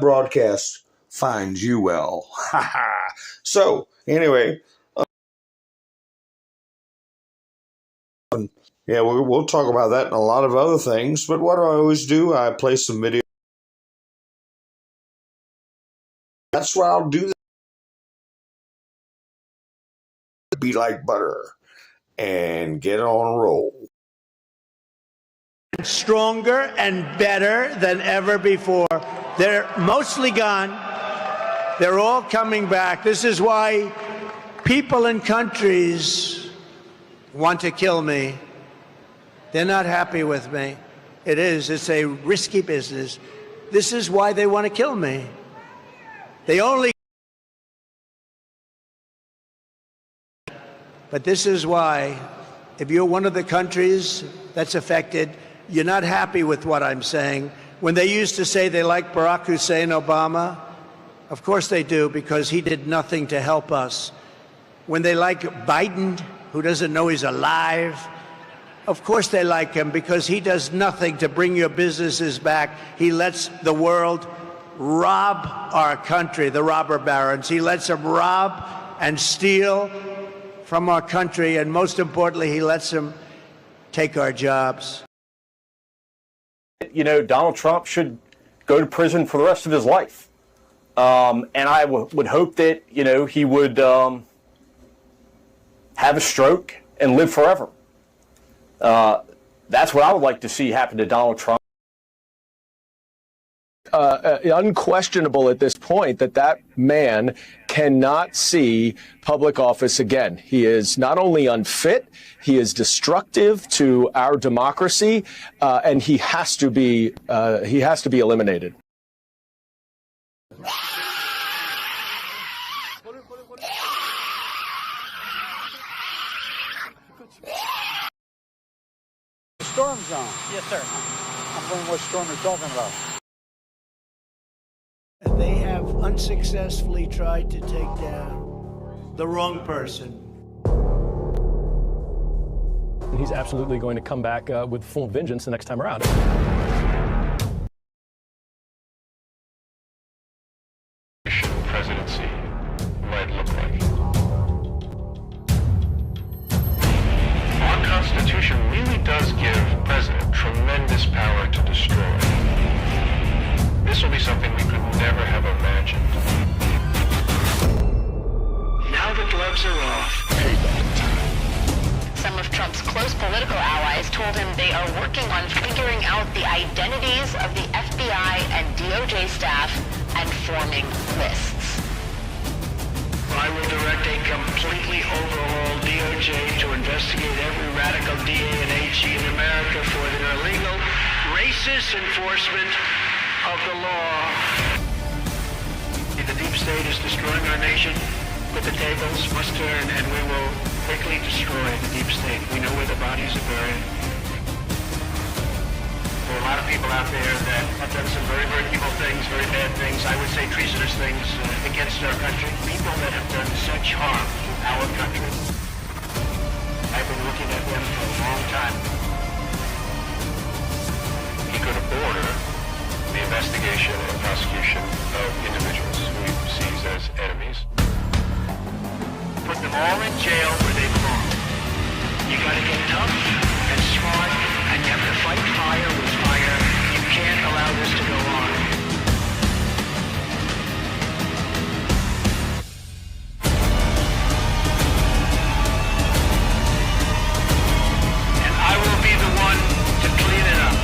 broadcast finds you well. So, anyway, yeah, we'll talk about that and a lot of other things. But what do I always do? I play some video. That's what I'll do. Be like butter and get on a roll. Stronger and better than ever before. They're mostly gone. They're all coming back. This is why people in countries want to kill me. They're not happy with me. It's a risky business. This is why they want to kill me. But this is why, if you're one of the countries that's affected, you're not happy with what I'm saying. When they used to say they like Barack Hussein Obama, of course they do, because he did nothing to help us. When they like Biden, who doesn't know he's alive, of course they like him, because he does nothing to bring your businesses back. He lets the world rob our country, the robber barons. He lets them rob and steal from our country, and most importantly, he lets them take our jobs. You know, Donald Trump should go to prison for the rest of his life. And I would hope that, you know, he would have a stroke and live forever. That's what I would like to see happen to Donald Trump. Unquestionable at this point that man cannot see public office again. He is not only unfit, he is destructive to our democracy, and he has to be eliminated. Storm zone. Yes, sir. I'm wondering what storm you're talking about. They have unsuccessfully tried to take down the wrong person. He's absolutely going to come back with full vengeance the next time around. Presidency might look like. Our Constitution really does give President tremendous power to destroy. This will be something we could never have imagined. Now the gloves are off. Some of Trump's close political allies told him they are working on figuring out the identities of the FBI and DOJ staff and forming lists. I will direct a completely overhauled DOJ to investigate every radical DA and AG in America for their illegal, racist enforcement of the law. The deep state is destroying our nation, but the tables must turn, and we will quickly destroy the deep state. We know where the bodies are buried. There are a lot of people out there that have done some very, very evil things, very bad things, I would say treasonous things against our country. People that have done such harm to our country. I've been looking at them for a long time. He could order the investigation and prosecution of individuals who he sees as enemies. Put them all in jail where they belong. You gotta get tough and smart, and you have to fight fire with fire. You can't allow this to go on. And I will be the one to clean it up.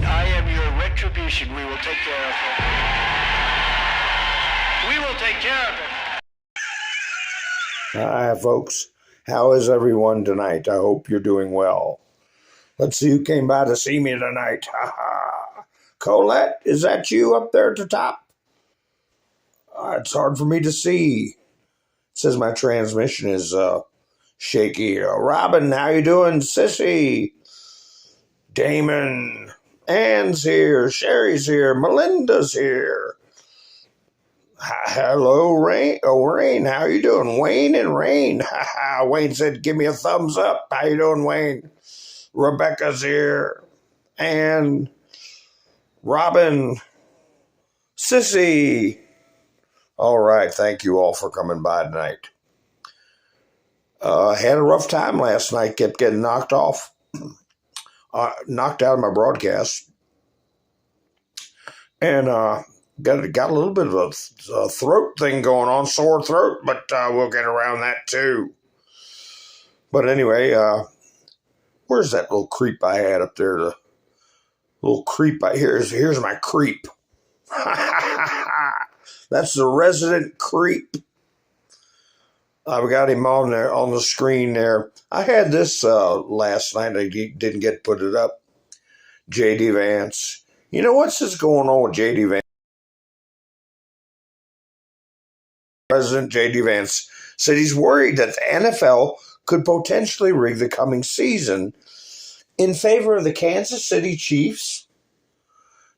I am your retribution. We will take care of it. We will take care of it. Hi, folks. How is everyone tonight? I hope you're doing well. Let's see who came by to see me tonight. Ha ha. Colette, is that you up there at the top? It's hard for me to see. It says my transmission is shaky. Robin, how you doing? Sissy. Damon. Ann's here. Sherry's here. Melinda's here. Hello, Rain. Oh, Rain, how you doing? Wayne and Rain. Wayne said, give me a thumbs up. How you doing, Wayne? Rebecca's here. And Robin, Sissy. All right, thank you all for coming by tonight. Had a rough time last night, kept getting knocked off, knocked out of my broadcast, and got a little bit of a throat thing going on, sore throat, but we'll get around that too. But anyway, where's that little creep I had up there? The little creep. Here's my creep. That's the resident creep. I've got him on there on the screen there. I had this last night. I didn't get to put it up. JD Vance. You know what's just going on with JD Vance? President JD Vance said he's worried that the NFL could potentially rig the coming season in favor of the Kansas City Chiefs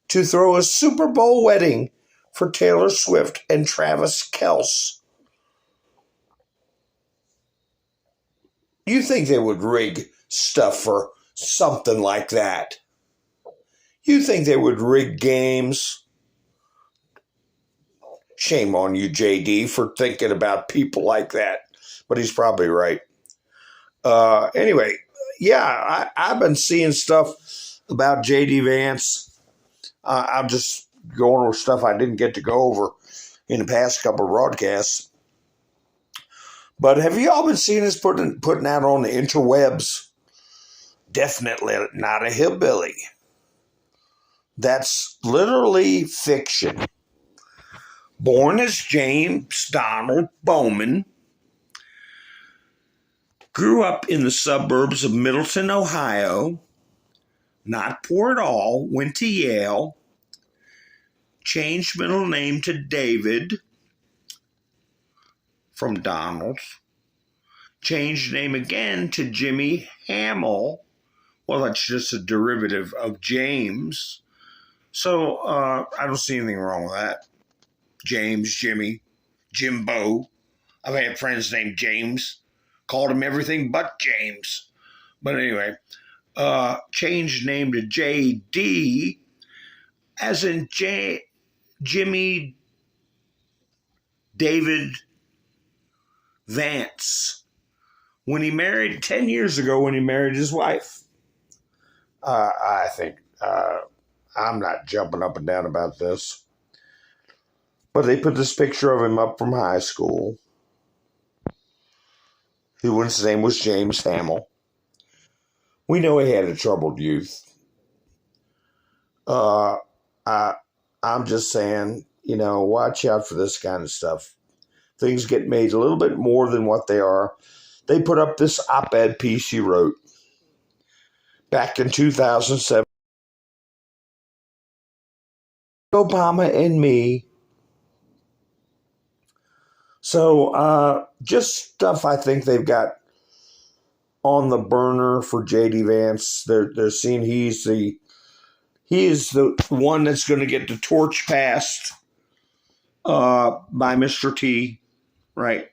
to throw a Super Bowl wedding for Taylor Swift and Travis Kelce. You think they would rig stuff for something like that? You think they would rig games? Shame on you, JD, for thinking about people like that. But he's probably right. Anyway, yeah, I've been seeing stuff about JD Vance. I'm just going over stuff I didn't get to go over in the past couple of broadcasts. But have you all been seeing this putting out on the interwebs? Definitely not a hillbilly. That's literally fiction. Born as James Donald Bowman, grew up in the suburbs of Middleton, Ohio, not poor at all, went to Yale, changed middle name to David from Donald, changed name again to Jimmy Hamill. Well, that's just a derivative of James. So I don't see anything wrong with that. James, Jimmy, Jimbo. I've had friends named James. Called him everything but James. But anyway, changed name to JD, as in Jimmy David Vance. When he married, 10 years ago, when he married his wife. I think, I'm not jumping up and down about this. But they put this picture of him up from high school. His name was James Hamill. We know he had a troubled youth. I'm just saying, watch out for this kind of stuff. Things get made a little bit more than what they are. They put up this op-ed piece he wrote back in 2007. Obama and me. So just stuff I think they've got on the burner for JD Vance. They're seeing he is the one that's going to get the torch passed by Mr. T, right?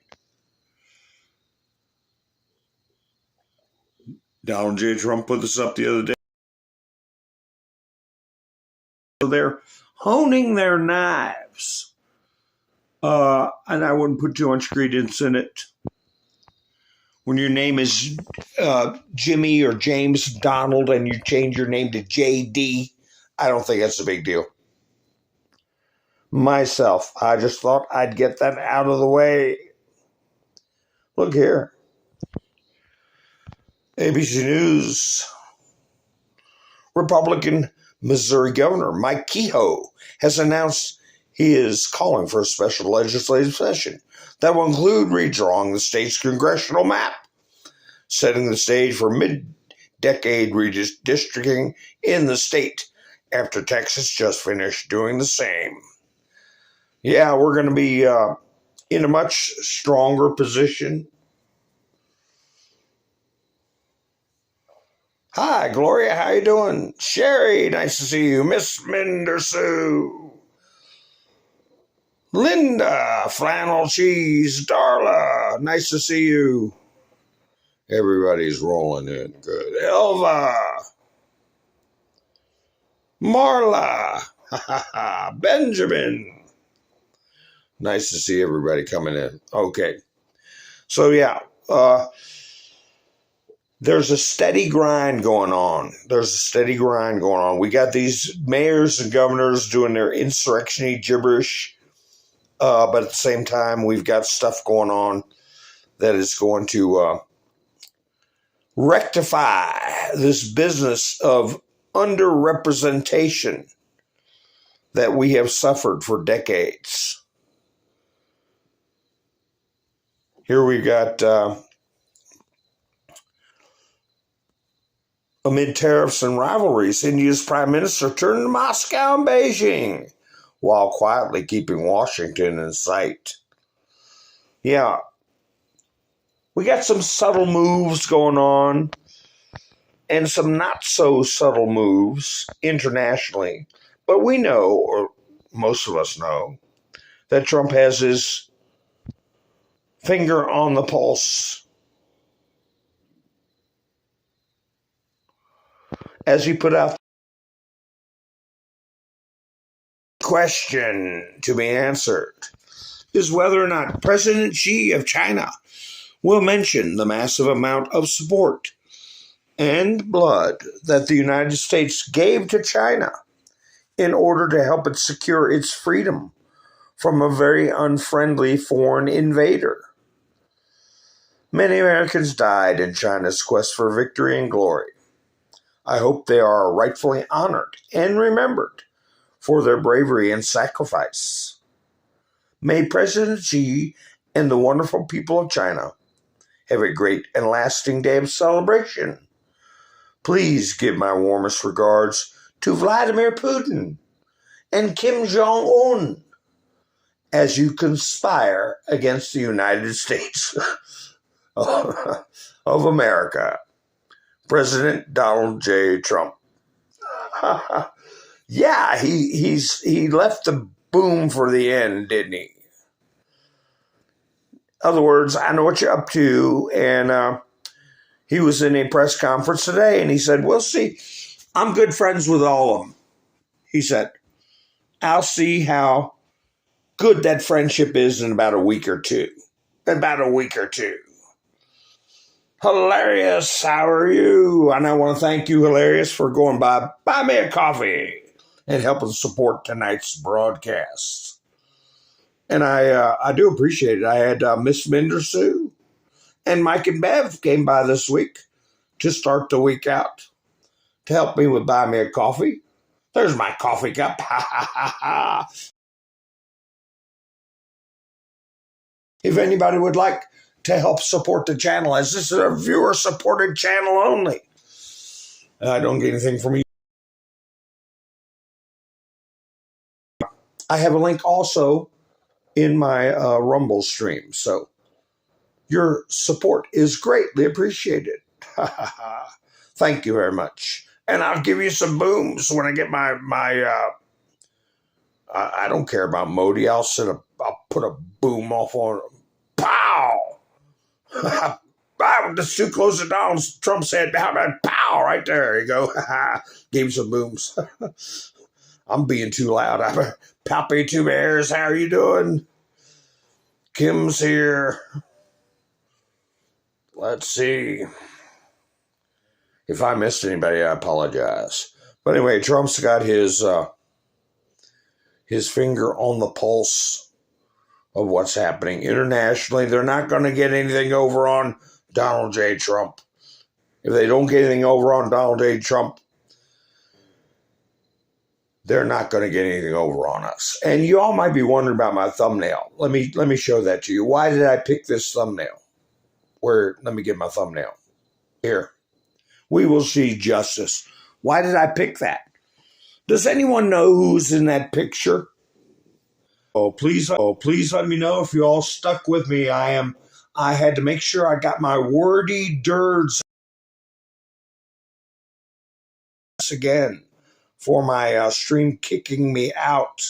Donald J. Trump put this up the other day. So they're honing their knives. And I wouldn't put too much credence in it. When your name is Jimmy or James Donald and you change your name to JD, I don't think that's a big deal. Myself, I just thought I'd get that out of the way. Look here. ABC News. Republican Missouri Governor Mike Kehoe has announced he is calling for a special legislative session that will include redrawing the state's congressional map, setting the stage for mid-decade redistricting in the state after Texas just finished doing the same. Yeah, we're going to be in a much stronger position. Hi, Gloria, how you doing? Sherry, nice to see you. Miss Mendersu. Linda, flannel cheese. Darla, nice to see you. Everybody's rolling in good. Elva. Marla, Benjamin. Nice to see everybody coming in. Okay. So, yeah, there's a steady grind going on. We got these mayors and governors doing their insurrection-y gibberish, but at the same time, we've got stuff going on that is going to rectify this business of underrepresentation that we have suffered for decades. Here we got, amid tariffs and rivalries, India's prime minister turned to Moscow and Beijing while quietly keeping Washington in sight. Yeah, we got some subtle moves going on and some not so subtle moves internationally. But we know, or most of us know, that Trump has his finger on the pulse as he put out the question to be answered is whether or not President Xi of China will mention the massive amount of support and blood that the United States gave to China in order to help it secure its freedom from a very unfriendly foreign invader. Many Americans died in China's quest for victory and glory. I hope they are rightfully honored and remembered for their bravery and sacrifice. May President Xi and the wonderful people of China have a great and lasting day of celebration. Please give my warmest regards to Vladimir Putin and Kim Jong-un as you conspire against the United States of America. President Donald J. Trump. Yeah, he left the boom for the end, didn't he? In other words, I know what you're up to, and he was in a press conference today, and he said, we'll see. I'm good friends with all of them. He said, I'll see how good that friendship is in about a week or two. Hilarious, how are you? And I want to thank you, Hilarious, for going by Buy Me a Coffee and helping support tonight's broadcast. And I do appreciate it. I had Miss Minder Sue and Mike and Bev came by this week to start the week out to help me with Buy Me a Coffee. There's my coffee cup. If anybody would like to help support the channel, as this is a viewer-supported channel only, I don't get anything from you. I have a link also in my Rumble stream, so your support is greatly appreciated. Thank you very much. And I'll give you some booms when I get my I don't care about Modi. I'll put a boom off on him. Pow! Just too close to Donald Trump's head. How about pow? Right there you go. Gave him some booms. I'm being too loud. I'm Pappy Two Bears. How are you doing? Kim's here. Let's see. If I missed anybody, I apologize. But anyway, Trump's got his finger on the pulse of what's happening internationally. They're not going to get anything over on Donald J. Trump. If they don't get anything over on Donald J. Trump, they're not going to get anything over on us. And you all might be wondering about my thumbnail. Let me show that to you. Why did I pick this thumbnail? Let me get my thumbnail. Here. We will see justice. Why did I pick that? Does anyone know who's in that picture? Oh, please let me know if you all stuck with me. I had to make sure I got my wordy dirds again for my stream kicking me out.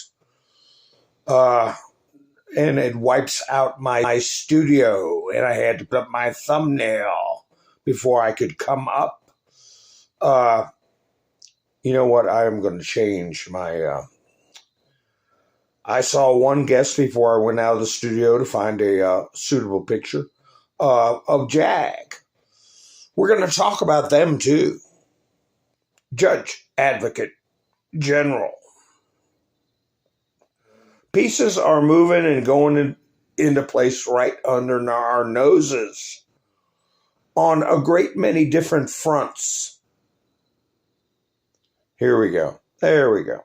And it wipes out my studio, and I had to put up my thumbnail before I could come up. You know what? I am going to change my. I saw one guest before I went out of the studio to find a suitable picture of JAG. We're going to talk about them too. Judge, Advocate, General. Pieces are moving and going into place right under our noses on a great many different fronts. Here we go. There we go.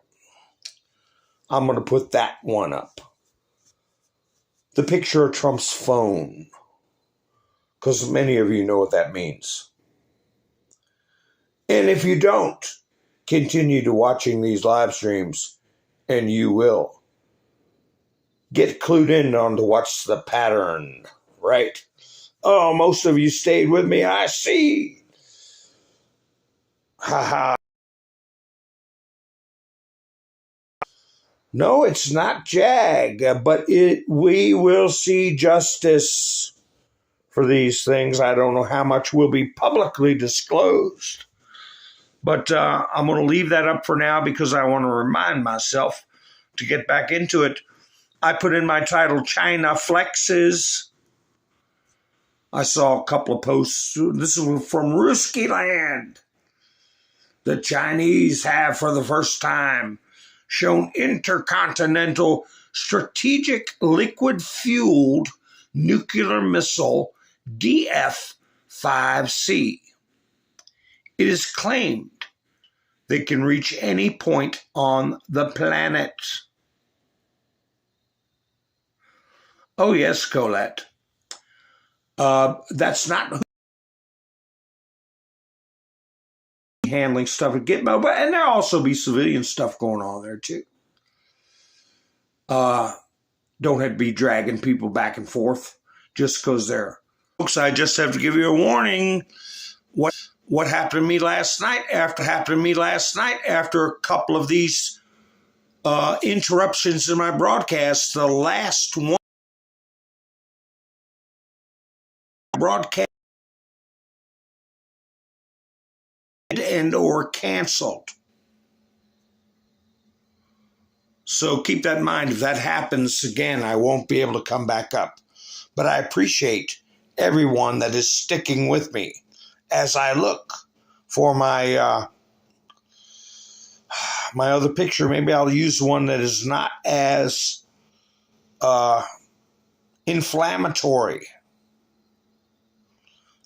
I'm going to put that one up. The picture of Trump's phone, because many of you know what that means. And if you don't, continue to watching these live streams, and you will get clued in on to what's the pattern, right? Oh, most of you stayed with me, I see. Ha. No, it's not JAG, but we will see justice for these things. I don't know how much will be publicly disclosed, but I'm going to leave that up for now because I want to remind myself to get back into it. I put in my title, China Flexes. I saw a couple of posts. This is from Ruski Land. The Chinese have, for the first time, shown intercontinental strategic liquid-fueled nuclear missile DF-5C. It is claimed they can reach any point on the planet. Oh yes, Colette. That's not handling stuff at Gitmo, but and there'll also be civilian stuff going on there too. Don't have to be dragging people back and forth just because they're folks. I just have to give you a warning. What happened to me last night? After a couple of these interruptions in my broadcast, the last one broadcast and or canceled. So keep that in mind. If that happens again, I won't be able to come back up. But I appreciate everyone that is sticking with me as I look for my my other picture. Maybe I'll use one that is not as inflammatory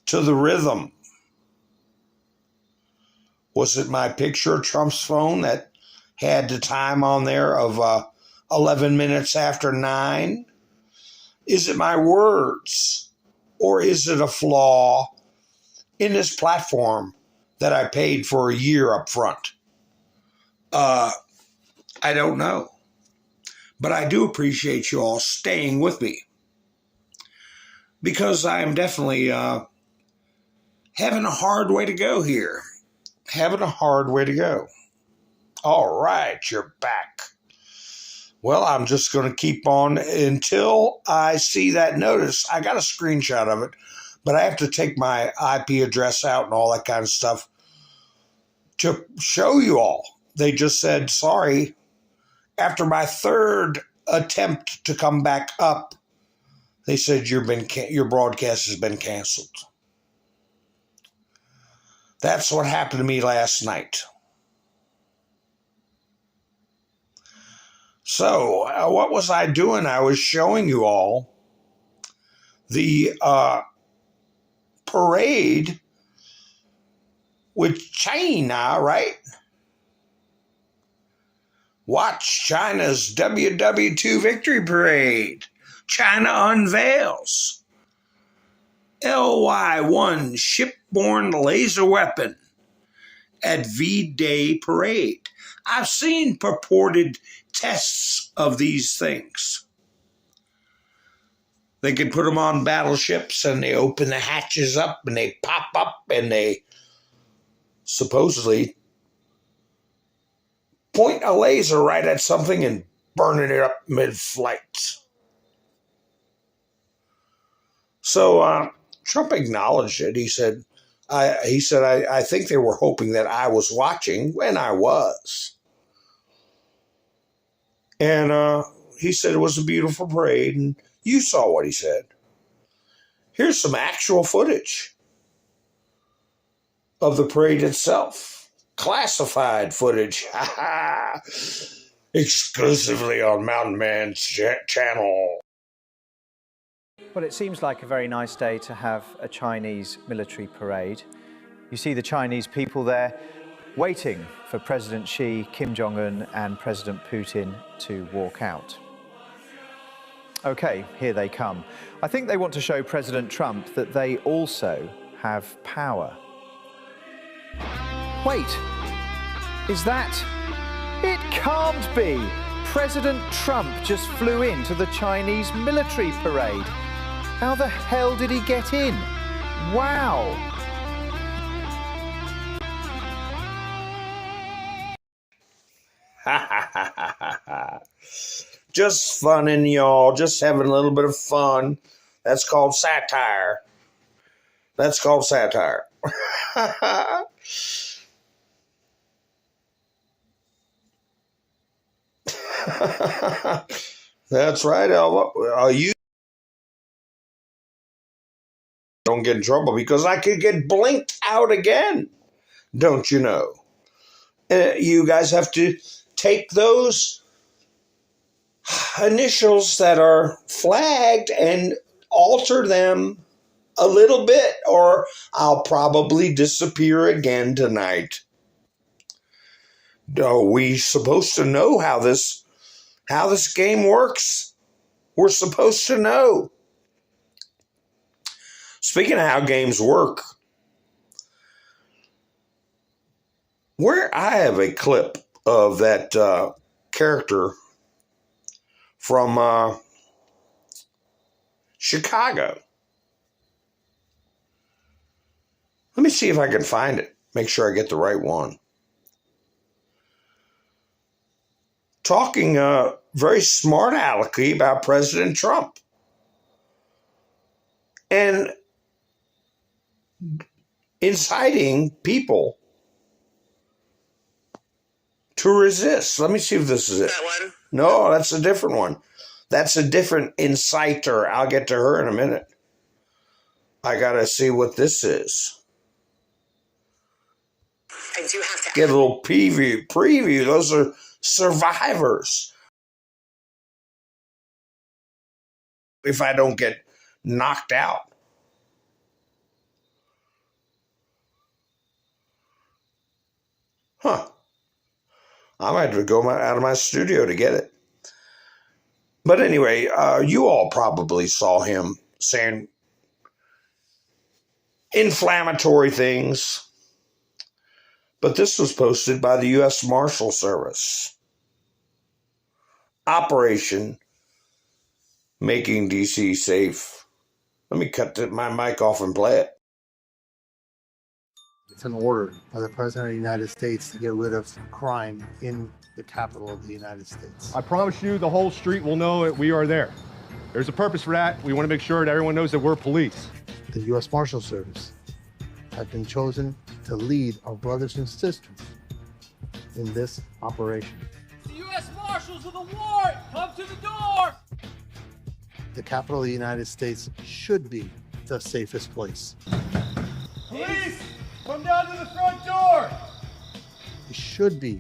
to the rhythm. Was it my picture of Trump's phone that had the time on there of 11 minutes after 9? Is it my words? Or is it a flaw in this platform that I paid for a year up front? I don't know. But I do appreciate you all staying with me, because I am definitely having a hard way to go here. All right, you're back. Well, I'm just going to keep on until I see that notice. I got a screenshot of it, but I have to take my IP address out and all that kind of stuff to show you all. They just said, sorry, after my third attempt to come back up, they said your broadcast has been canceled. That's what happened to me last night. So what was I doing? I was showing you all the parade with China, right? Watch China's WW2 victory parade. China unveils LY-1 shipborne laser weapon at V-Day parade. I've seen purported tests of these things. They can put them on battleships and they open the hatches up and they pop up and they supposedly point a laser right at something and burning it up mid-flight. So Trump acknowledged it. He said, He said, I think they were hoping that I was watching, and I was. And he said it was a beautiful parade, and you saw what he said. Here's some actual footage of the parade itself. Classified footage. Exclusively on Mountain Man's channel. Well, it seems like a very nice day to have a Chinese military parade. You see the Chinese people there waiting for President Xi, Kim Jong-un and President Putin to walk out. Okay, here they come. I think they want to show President Trump that they also have power. Wait, is that? It can't be! President Trump just flew into the Chinese military parade. How the hell did he get in? Wow! Just funning, y'all. Just having a little bit of fun. That's called satire. That's called satire. That's right, Elva. You don't get in trouble because I could get blinked out again. Don't you know? You guys have to take those initials that are flagged and alter them a little bit, or I'll probably disappear again tonight. Are we supposed to know how this game works? We're supposed to know. Speaking of how games work, I have a clip of that character from Chicago. Let me see if I can find it. Make sure I get the right one. Talking very smart alecky about President Trump. And inciting people to resist. Let me see if this is it. That one? No, that's a different one. That's a different inciter. I'll get to her in a minute. I got to see what this is. I do have to Get a little preview. Those are survivors. If I don't get knocked out. Huh. I might have to go out of my studio to get it. But anyway, you all probably saw him saying inflammatory things. But this was posted by the U.S. Marshal Service. Operation Making D.C. Safe. Let me cut my mic off and play it. It's an order by the President of the United States to get rid of crime in the capital of the United States. I promise you the whole street will know that we are there. There's a purpose for that. We want to make sure that everyone knows that we're police. The U.S. Marshal Service have been chosen to lead our brothers and sisters in this operation. The U.S. Marshals with a warrant! Come to the door! The capital of the United States should be the safest place. Police! Come down to the front door! It should be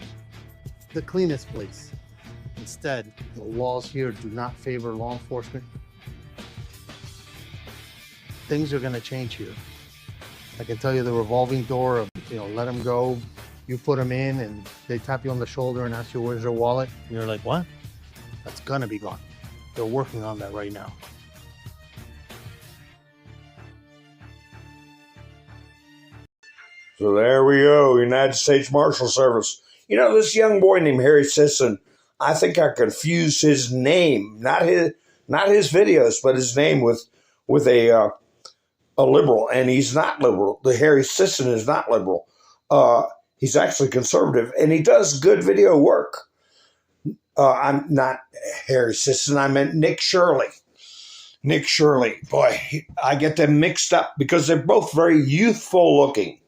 the cleanest place. Instead, the laws here do not favor law enforcement. Things are going to change here. I can tell you the revolving door of, let them go. You put them in and they tap you on the shoulder and ask you, where's your wallet? And you're like, what? That's going to be gone. They're working on that right now. So there we go, United States Marshal Service. This young boy named Harry Sisson, I think I confused his name, not his videos, but his name with a liberal, and he's not liberal. The Harry Sisson is not liberal. He's actually conservative, and he does good video work. I'm not Harry Sisson. I meant Nick Shirley. Nick Shirley. Boy, I get them mixed up because they're both very youthful looking.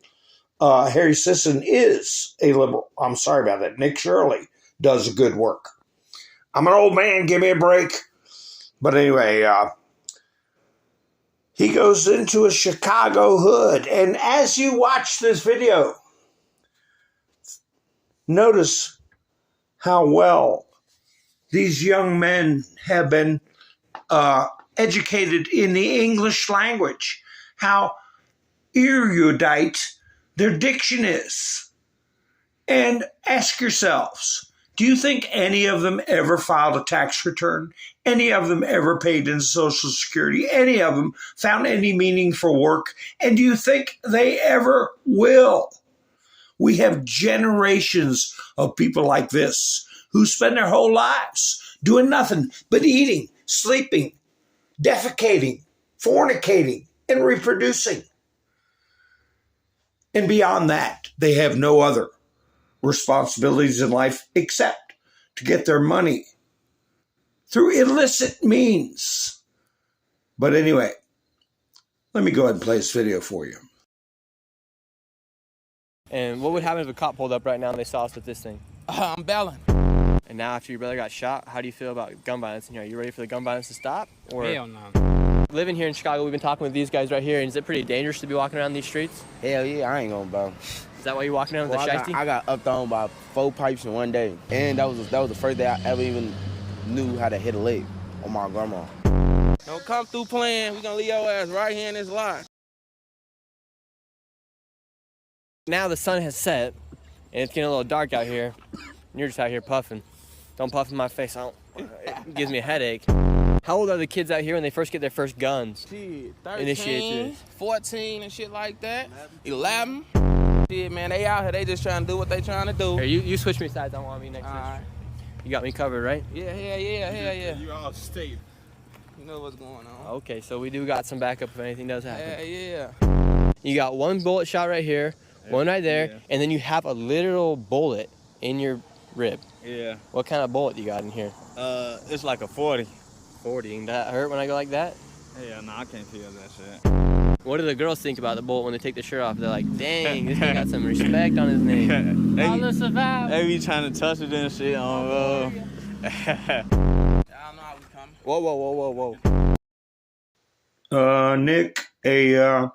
Harry Sisson is a liberal. I'm sorry about that. Nick Shirley does good work. I'm an old man. Give me a break. But anyway, he goes into a Chicago hood. And as you watch this video, notice how well these young men have been educated in the English language, how erudite their diction is. And ask yourselves, do you think any of them ever filed a tax return? Any of them ever paid into Social Security? Any of them found any meaningful work? And do you think they ever will? We have generations of people like this who spend their whole lives doing nothing but eating, sleeping, defecating, fornicating, and reproducing. And beyond that, they have no other responsibilities in life except to get their money through illicit means. But anyway, let me go ahead and play this video for you. And what would happen if a cop pulled up right now and they saw us with this thing? I'm bailing. And now after your brother got shot, how do you feel about gun violence in here? Are you ready for the gun violence to stop? Or Hell no. Living here in Chicago, we've been talking with these guys right here, and is it pretty dangerous to be walking around these streets? Hell yeah, I ain't gonna bow. Is that why you're walking around with a shiesty? I got upthrown by 4 pipes in one day. And that was the first day I ever even knew how to hit a lick on my grandma. Don't come through playing. We gonna leave your ass right here in this line. Now the sun has set, and it's getting a little dark out here, and you're just out here puffing. Don't puff in my face. It gives me a headache. How old are the kids out here when they first get their first guns? Shit, Initiate 13, 14 and shit like that. 11. Shit, man, they out here. They just trying to do what they trying to do. Here, you switch me sides. I want to be next to you. All right. You got me covered, right? Yeah. You all state. You know what's going on. Okay, so we do got some backup if anything does happen. Yeah. You got one bullet shot right here, one right there, and then you have a literal bullet in your rib. Yeah. What kind of bullet you got in here? It's like a 40. 40. And that hurt when I go like that? Yeah, no, I can't feel that shit. What do the girls think about the bullet when they take the shirt off? They're like, dang, this guy got some respect on his name. They be trying to touch it and shit. Y'all know how we coming. Whoa. Nick, a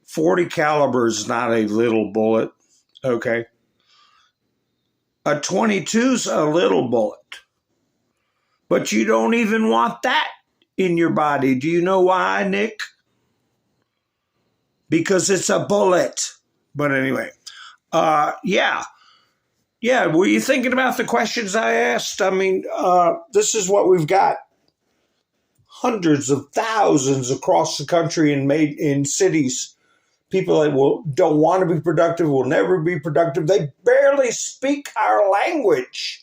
40 caliber is not a little bullet, okay? A 22's a little bullet. But you don't even want that in your body. Do you know why, Nick? Because it's a bullet. But anyway, yeah. Were you thinking about the questions I asked? I mean, this is what we've got. Hundreds of thousands across the country and made in cities. People that don't want to be productive, will never be productive. They barely speak our language.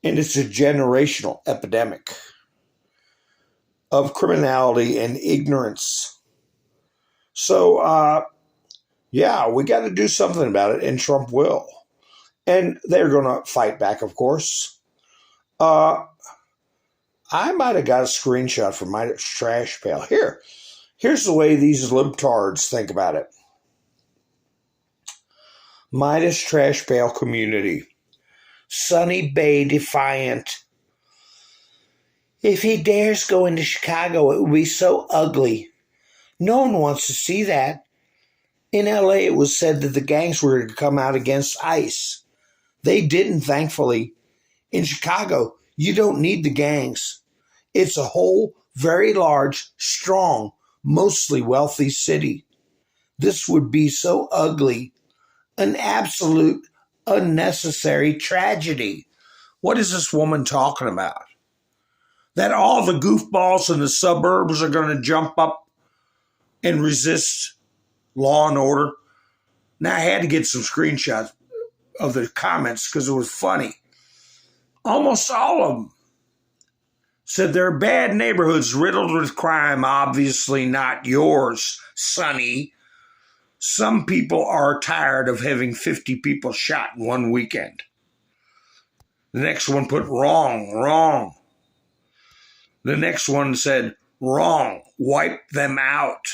And it's a generational epidemic of criminality and ignorance. So, we got to do something about it, and Trump will. And they're going to fight back, of course. I might have got a screenshot from my trash pail. Here's the way these libtards think about it. Midas Trash Pail Community. Sunny Bay Defiant. If he dares go into Chicago, it will be so ugly. No one wants to see that. In LA, it was said that the gangs were to come out against ICE. They didn't, thankfully. In Chicago, you don't need the gangs. It's a whole, very large, strong, mostly wealthy city. This would be so ugly. An absolute unnecessary tragedy. What is this woman talking about? That all the goofballs in the suburbs are going to jump up and resist law and order? Now, I had to get some screenshots of the comments because it was funny. Almost all of them said there are bad neighborhoods riddled with crime, obviously not yours, Sonny. Some people are tired of having 50 people shot in one weekend. The next one put wrong. The next one said, wrong, wipe them out.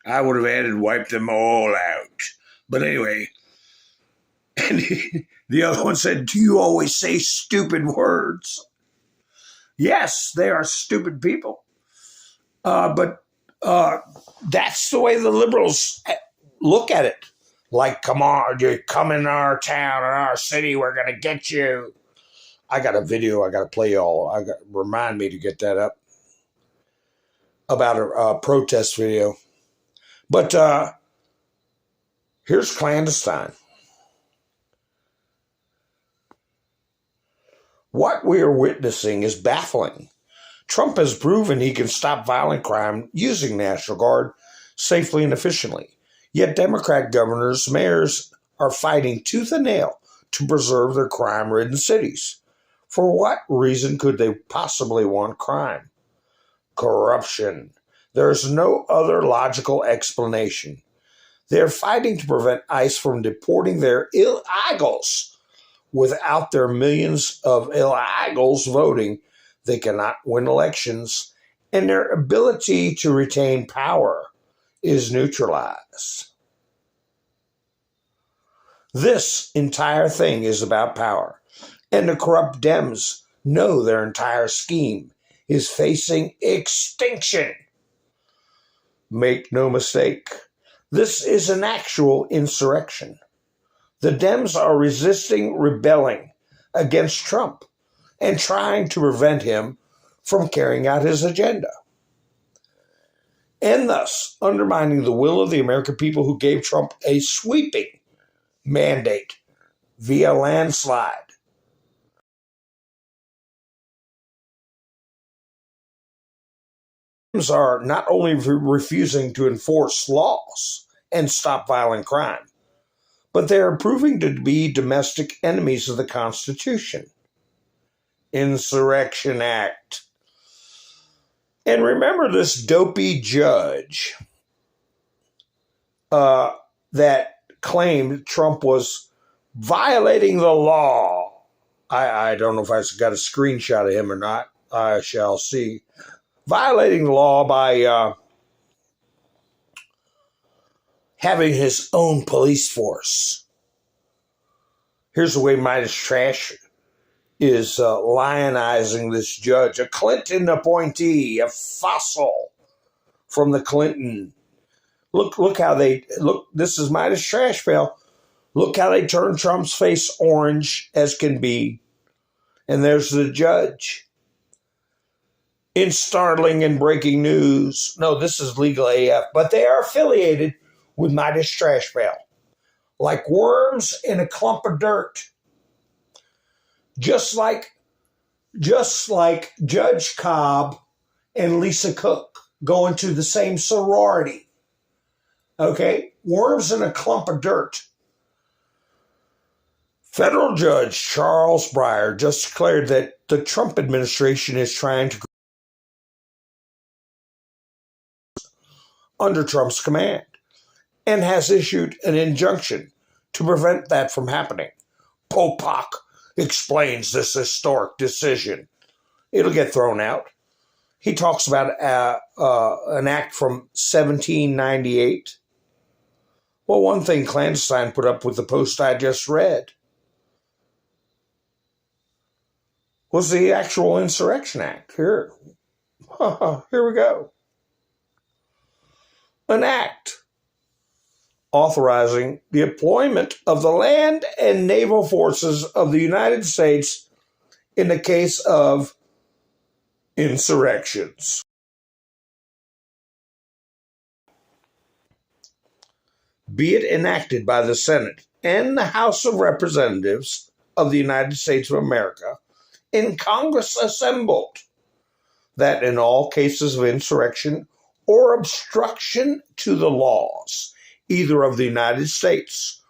I would have added wipe them all out. But anyway, and the other one said, do you always say stupid words? Yes, they are stupid people. But that's the way the liberals look at it. Like, come on, you come in our town, in our city, we're going to get you. I got a video I got to play y'all. Remind me to get that up. About a protest video. But here's clandestine. What we are witnessing is baffling. Trump has proven he can stop violent crime using National Guard safely and efficiently. Yet Democrat governors, mayors are fighting tooth and nail to preserve their crime-ridden cities. For what reason could they possibly want crime? Corruption. There is no other logical explanation. They are fighting to prevent ICE from deporting their illegals. Without their millions of illegals voting, they cannot win elections, and their ability to retain power is neutralized. This entire thing is about power, and the corrupt Dems know their entire scheme is facing extinction. Make no mistake, this is an actual insurrection. The Dems are resisting, rebelling against Trump and trying to prevent him from carrying out his agenda, and thus undermining the will of the American people who gave Trump a sweeping mandate via landslide. Dems are not only refusing to enforce laws and stop violent crime, but they are proving to be domestic enemies of the Constitution. Insurrection Act. And remember this dopey judge that claimed Trump was violating the law. I don't know if I got a screenshot of him or not. I shall see. Violating the law by having his own police force. Here's the way Midas Trash is lionizing this judge, a Clinton appointee, a fossil from the Clinton. Look how they look. This is Midas Trash Pail. Look how they turn Trump's face orange as can be. And there's the judge. In startling and breaking news, no, this is legal AF, but they are affiliated with Midas Trash Pail, like worms in a clump of dirt. Just like Judge Cobb and Lisa Cook going to the same sorority. Okay? Worms in a clump of dirt. Federal Judge Charles Breyer just declared that the Trump administration is trying to under Trump's command and has issued an injunction to prevent that from happening. Popak explains this historic decision. It'll get thrown out. He talks about an act from 1798. Well, one thing Clandestine put up with the post I just read was the actual Insurrection Act. Here we go. An act authorizing the employment of the land and naval forces of the United States in the case of insurrections. Be it enacted by the Senate and the House of Representatives of the United States of America in Congress assembled, that in all cases of insurrection or obstruction to the laws, either of the United States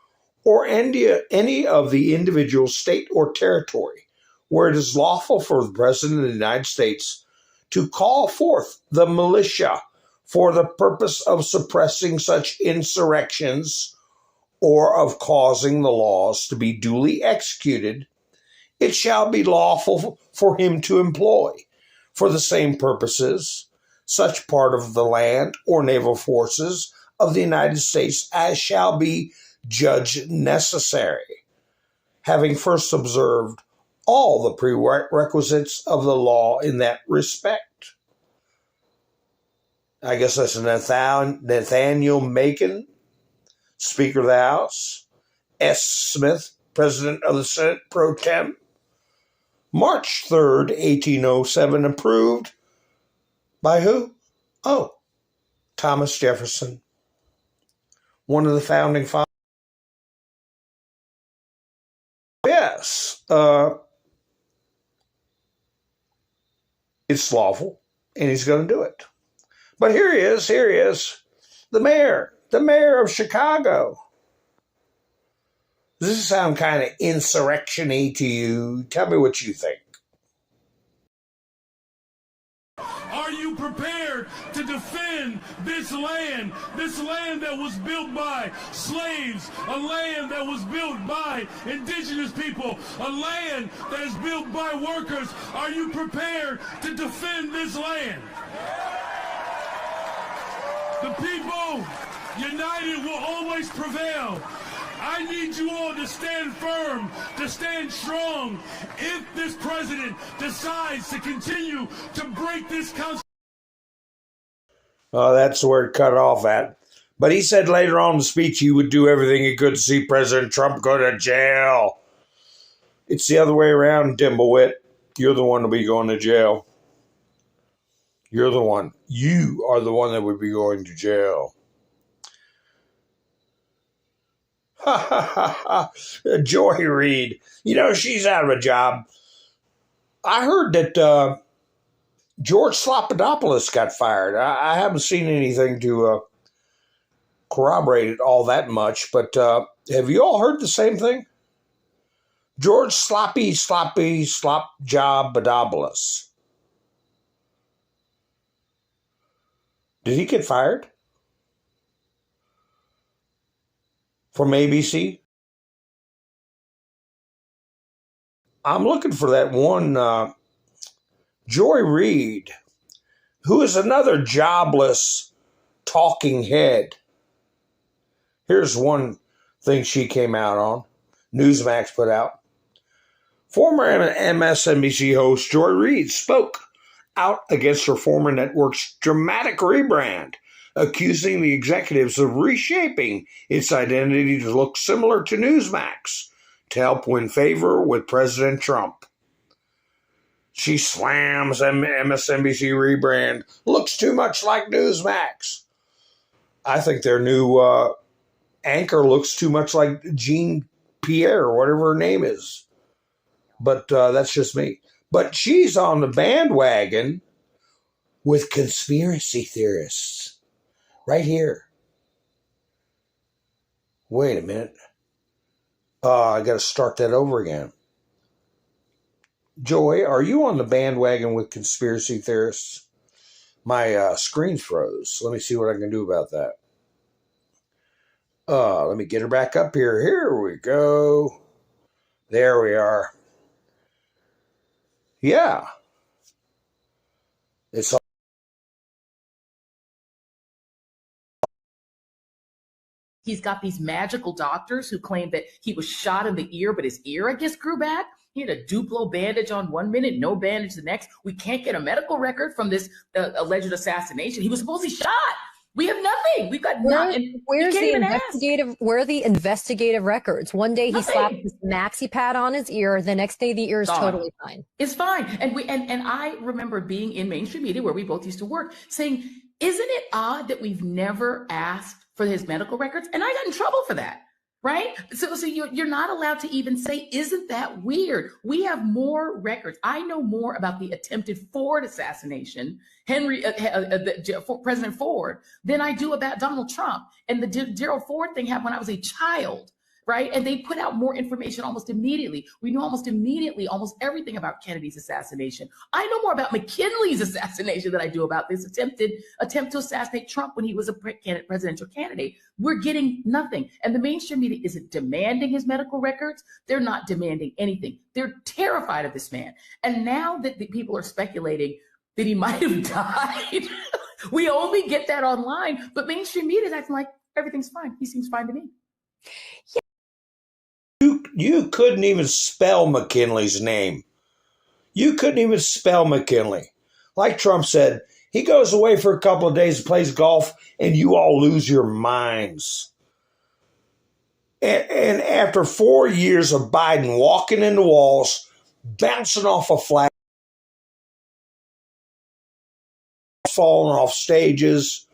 or any of the individual state or territory, where it is lawful for the President of the United States to call forth the militia for the purpose of suppressing such insurrections or of causing the laws to be duly executed, it shall be lawful for him to employ, for the same purposes, such part of the land or naval forces of the United States as shall be judged necessary, having first observed all the prerequisites of the law in that respect. I guess that's Nathaniel Macon, Speaker of the House, S. Smith, President of the Senate pro tem, March 3rd, 1807, approved by who? Oh, Thomas Jefferson, one of the founding fathers. Yes, it's lawful, and he's going to do it. But here he is, the mayor of Chicago. Does this sound kind of insurrection-y to you? Tell me what you think. Are you prepared to defend this land that was built by slaves, a land that was built by indigenous people, a land that is built by workers? Are you prepared to defend this land? The people united will always prevail. I need you all to stand firm, to stand strong. If this president decides to continue to break this constitution. Oh, that's where it cut off at. But he said later on in the speech he would do everything he could to see President Trump go to jail. It's the other way around, Dimblewit. You're the one to be going to jail. You're the one. You are the one that would be going to jail. Ha ha ha ha. Joy Reid. You know, she's out of a job. I heard that George Slopadopoulos got fired. I haven't seen anything to corroborate it all that much, but have you all heard the same thing? George Slopjobadopoulos. Did he get fired? From ABC? I'm looking for that one Joy Reid, who is another jobless talking head. Here's one thing she came out on. Newsmax put out. Former MSNBC host Joy Reid spoke out against her former network's dramatic rebrand, accusing the executives of reshaping its identity to look similar to Newsmax to help win favor with President Trump. She slams MSNBC rebrand. Looks too much like Newsmax. I think their new anchor looks too much like Jean Pierre, or whatever her name is. But that's just me. But she's on the bandwagon with conspiracy theorists. Right here. Wait a minute. I got to start that over again. Joy, are you on the bandwagon with conspiracy theorists? My screen froze. Let me see what I can do about that. Let me get her back up here. Here we go. There we are. Yeah. It's all. He's got these magical doctors who claim that he was shot in the ear, but his ear, I guess, grew back. He had a Duplo bandage on 1 minute, no bandage the next. We can't get a medical record from this alleged assassination. He was supposedly shot. We have nothing. We've got nothing. Where's the investigative? Where are the investigative records? One day he slapped his maxi pad on his ear. The next day the ear is totally fine. It's fine. And I remember being in mainstream media where we both used to work, saying, "Isn't it odd that we've never asked for his medical records?" And I got in trouble for that. Right? So you're not allowed to even say, "Isn't that weird?" We have more records. I know more about the attempted Ford assassination, President Ford, than I do about Donald Trump. And the Gerald Ford thing happened when I was a child, right? And they put out more information almost immediately. We knew almost immediately almost everything about Kennedy's assassination. I know more about McKinley's assassination than I do about this attempt to assassinate Trump when he was a presidential candidate. We're getting nothing. And the mainstream media isn't demanding his medical records. They're not demanding anything. They're terrified of this man. And now that the people are speculating, that he might have died. We only get that online, but mainstream media is acting like everything's fine. He seems fine to me. You couldn't even spell McKinley's name. You couldn't even spell McKinley. Like Trump said, he goes away for a couple of days, plays golf, and you all lose your minds. And after 4 years of Biden walking into walls, bouncing off a flag, falling off stages,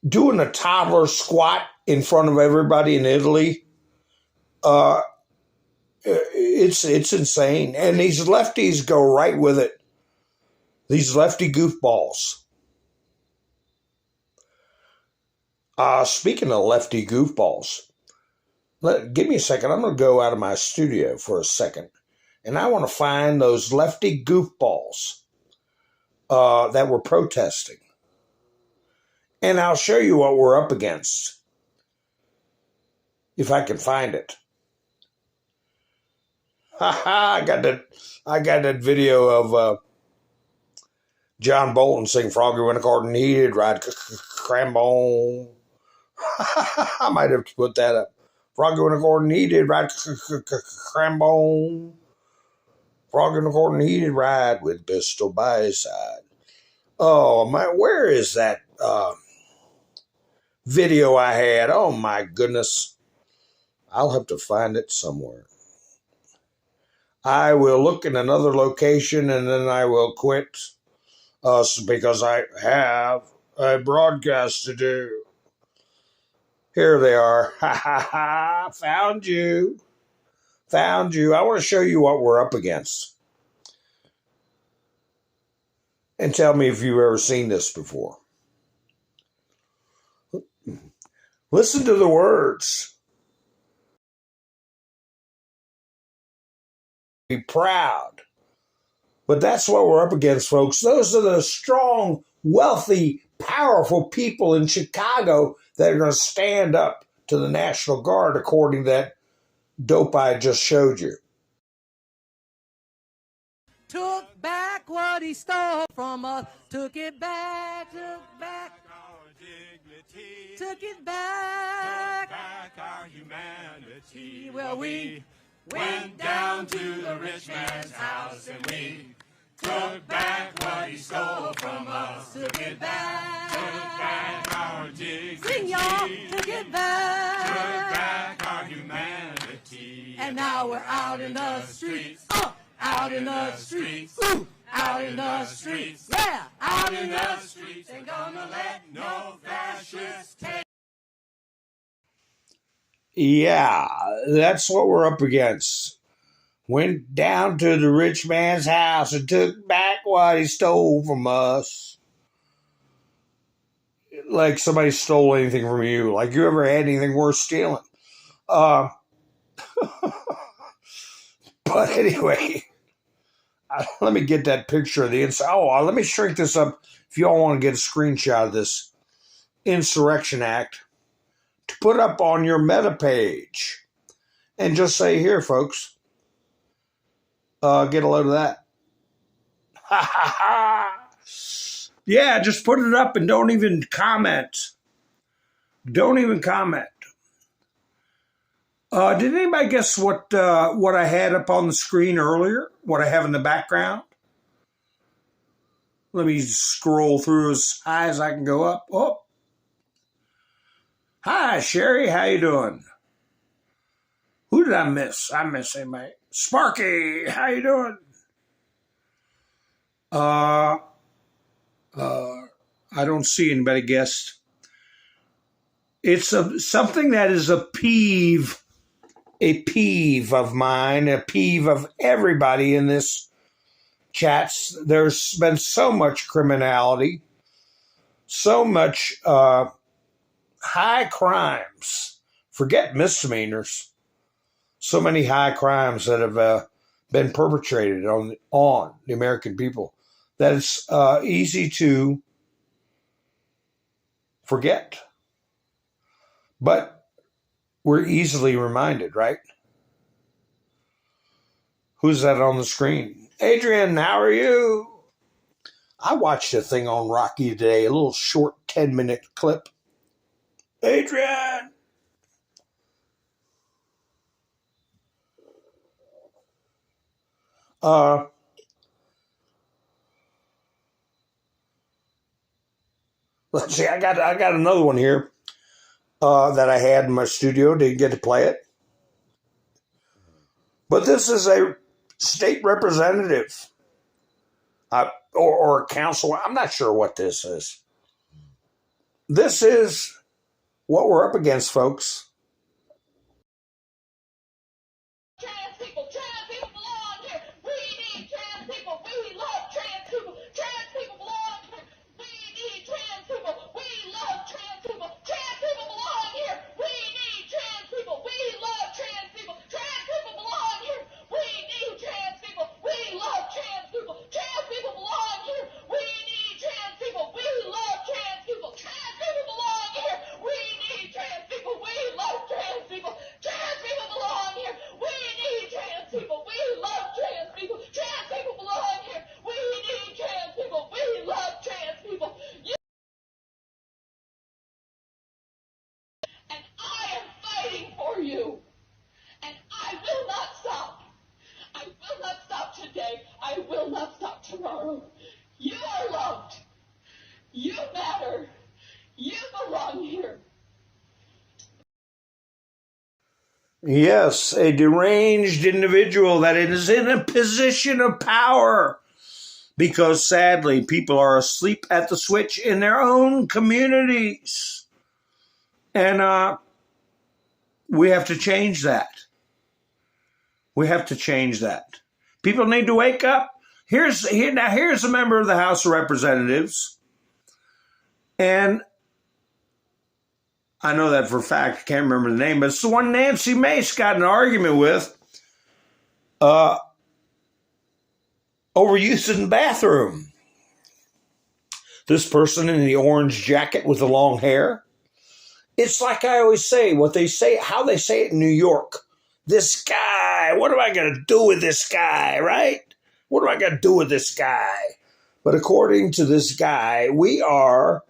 doing a toddler squat in front of everybody in Italy, it's insane. And these lefties go right with it. These lefty goofballs. Speaking of lefty goofballs, give me a second. I'm going to go out of my studio for a second. And I want to find those lefty goofballs that were protesting. And I'll show you what we're up against. If I can find it. I got that video of John Bolton sing Froggy when the garden needed, right? Crambone. I might have to put that up. Froggy when the garden needed, right? Crambone. Froggy when the garden needed, right? With pistol by his side. Oh, my, where is that video I had? Oh, my goodness. I'll have to find it somewhere. I will look in another location and then I will quit because I have a broadcast to do. Here they are. Ha ha ha. Found you. Found you. I want to show you what we're up against. And tell me if you've ever seen this before. Listen to the words. Be proud. But that's what we're up against, folks. Those are the strong, wealthy, powerful people in Chicago that are going to stand up to the National Guard, according to that dope I just showed you. Took back what he stole from us. Took it back, took back our dignity. Took it back, took back our humanity. Well, we went down to the rich man's house and we took back what he stole from us. Took it back, took back our dignity. Sing, y'all, took it back, took back our humanity. And now we're out in the streets. Out in the streets, out in the streets, yeah, out in the streets. Ain't gonna let no fascists take. Yeah, that's what we're up against. Went down to the rich man's house and took back what he stole from us. Like somebody stole anything from you. Like you ever had anything worth stealing. But anyway, let me get that picture of the inside. Oh, let me shrink this up if you all want to get a screenshot of this Insurrection Act to put up on your meta page. And just say, here, folks, get a load of that. Ha ha ha. Yeah, just put it up and don't even comment. Don't even comment. Did anybody guess what I had up on the screen earlier? What I have in the background? Let me scroll through as high as I can go up. Oh. Hi, Sherry. How you doing? Who did I miss? I miss anybody. Sparky, how you doing? I don't see anybody guessed. It's something that is a peeve of mine, a peeve of everybody in this chat. There's been so much criminality, so much high crimes. Forget misdemeanors. So many high crimes that have been perpetrated on the American people that it's easy to forget. But we're easily reminded, right? Who's that on the screen? Adrian, how are you? I watched a thing on Rocky today, a little short 10-minute clip. Adrian! Let's see, I got another one here that I had in my studio. Didn't get to play it. But this is a state representative or a council. I'm not sure what this is. This is what we're up against, folks. Trans people belong here. We need trans people. We love trans people. Trans people belong here. We need trans people. We love trans people. Trans people belong here. We need trans people. We love trans people. Trans people belong here. We need trans people. We love trans people. Trans people belong here. We need trans people. We love trans people. Trans people belong here. We need trans people. We love trans people. Trans people belong here. We need trans people. We love trans people. Trans people belong here. We need trans people. We love trans people. And I am fighting for you. And I will not stop. I will not stop today. I will not stop tomorrow. You are loved. You matter. You belong here. Yes, a deranged individual that is in a position of power. Because sadly, people are asleep at the switch in their own communities. And we have to change that. We have to change that. People need to wake up. Here's a member of the House of Representatives. And I know that for a fact. I can't remember the name, but it's the one Nancy Mace got in an argument with over use in the bathroom. This person in the orange jacket with the long hair. It's like I always say, how they say it in New York. This guy, what am I going to do with this guy, right? What am I going to do with this guy? But according to this guy, we are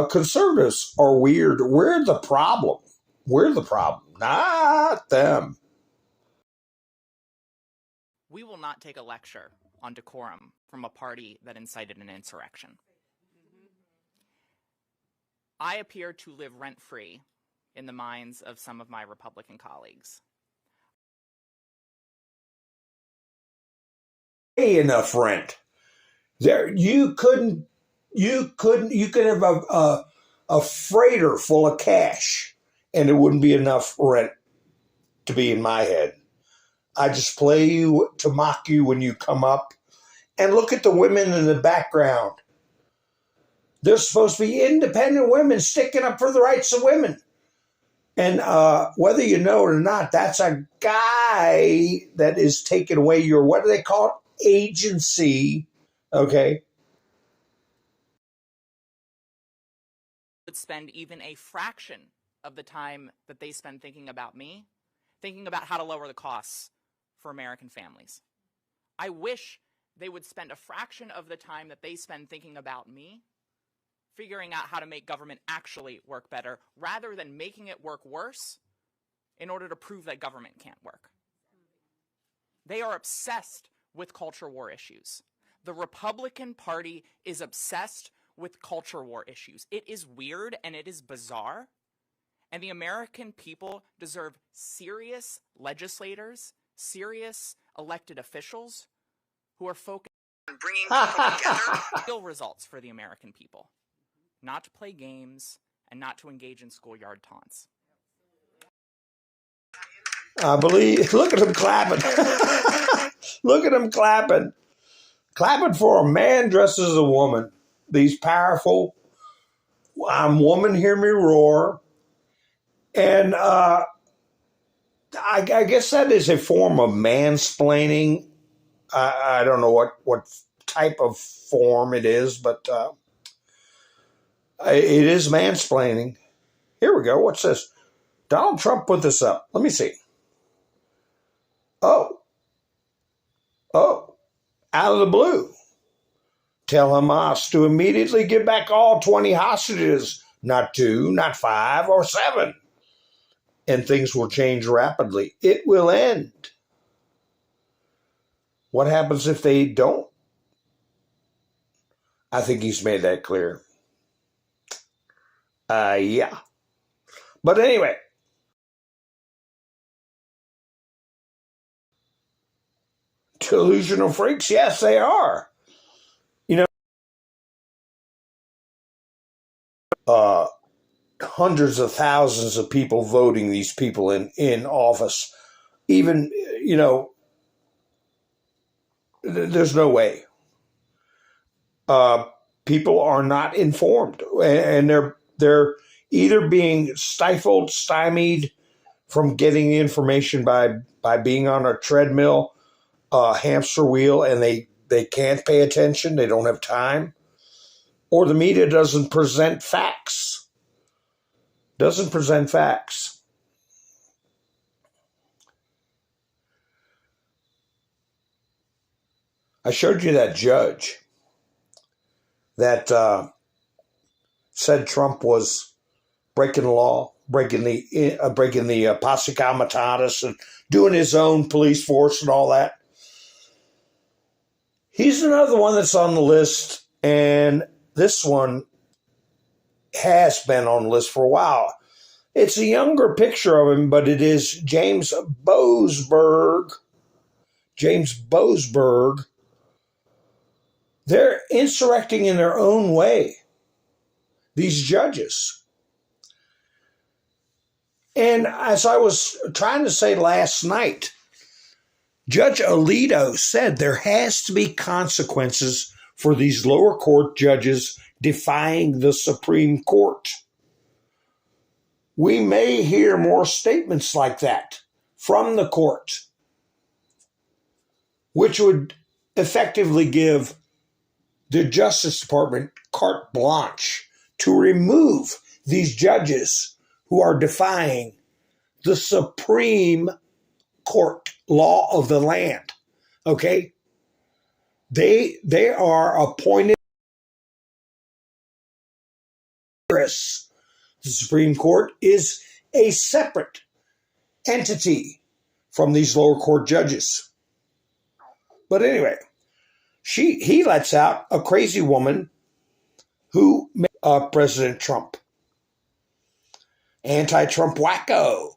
conservatives are weird. We're the problem. We're the problem, not them. We will not take a lecture on decorum from a party that incited an insurrection. I appear to live rent-free in the minds of some of my Republican colleagues. Pay enough rent. You could have a freighter full of cash and it wouldn't be enough rent to be in my head. I just play you to mock you when you come up. And look at the women in the background. They're supposed to be independent women sticking up for the rights of women. And whether you know it or not, that's a guy that is taking away your, what do they call it? Agency. Okay. Would spend even a fraction of the time that they spend thinking about me, thinking about how to lower the costs for American families. I wish they would spend a fraction of the time that they spend thinking about me, figuring out how to make government actually work better, rather than making it work worse in order to prove that government can't work. They are obsessed with culture war issues. The Republican Party is obsessed with culture war issues. It is weird and it is bizarre, and the American people deserve serious legislators, serious elected officials who are focused on bringing people together, real results for the American people, not to play games and not to engage in schoolyard taunts. I believe, look at them clapping. Look at them clapping. Clapping for a man dressed as a woman. These powerful, I'm woman, hear me roar. And I guess that is a form of mansplaining. I don't know what type of form it is, but it is mansplaining. Here we go. What's this? Donald Trump put this up. Let me see. Oh, out of the blue, tell Hamas to immediately give back all 20 hostages, not 2, not 5 or 7. And things will change rapidly. It will end. What happens if they don't? I think he's made that clear. Yeah. But anyway, delusional freaks, yes, they are. You know, hundreds of thousands of people voting these people in office. Even, you know, there's no way. People are not informed, and they're either being stifled, stymied from getting the information by being on a treadmill, hamster wheel, and they can't pay attention. They don't have time, or the media doesn't present facts. Doesn't present facts. I showed you that judge that said Trump was breaking the law, breaking the posse comitatus, and doing his own police force and all that. He's another one that's on the list, and this one has been on the list for a while. It's a younger picture of him, but it is James Boasberg. James Boasberg. They're insurrecting in their own way, these judges. And as I was trying to say last night, Judge Alito said there has to be consequences for these lower court judges defying the Supreme Court. We may hear more statements like that from the court, which would effectively give the Justice Department carte blanche to remove these judges who are defying the Supreme Court law of the land. Okay? They are appointed. The Supreme Court is a separate entity from these lower court judges. But anyway, he lets out a crazy woman who President Trump. Anti-Trump wacko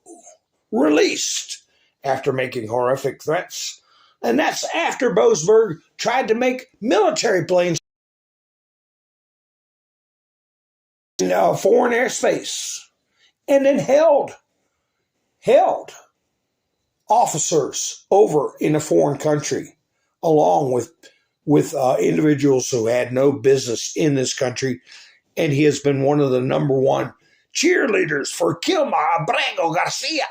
released after making horrific threats. And that's after Boasberg tried to make military planes in foreign airspace and then held officers over in a foreign country along with individuals who had no business in this country. And he has been one of the number one cheerleaders for Kilmar Abrego Garcia.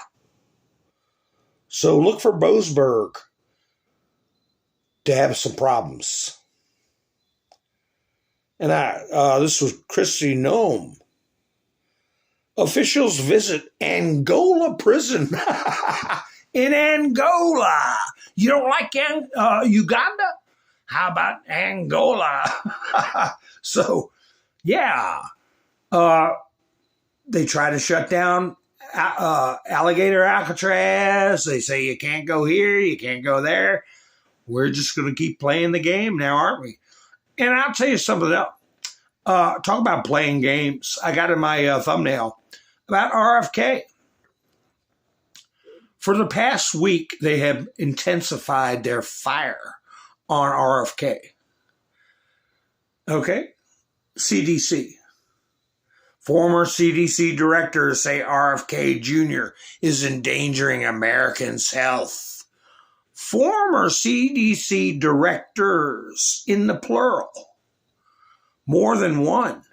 So look for Boasberg to have some problems. And this was Christy Nome. Officials visit Angola prison. In Angola. You don't like Uganda? How about Angola? So, yeah. They try to shut down Alligator Alcatraz. They say you can't go here, you can't go there. We're just going to keep playing the game now, aren't we? And I'll tell you something else. Talk about playing games. I got in my thumbnail about RFK. For the past week, they have intensified their fire on RFK. Okay? CDC. Former CDC directors say RFK Jr. is endangering Americans' health. Former CDC directors, in the plural. More than one.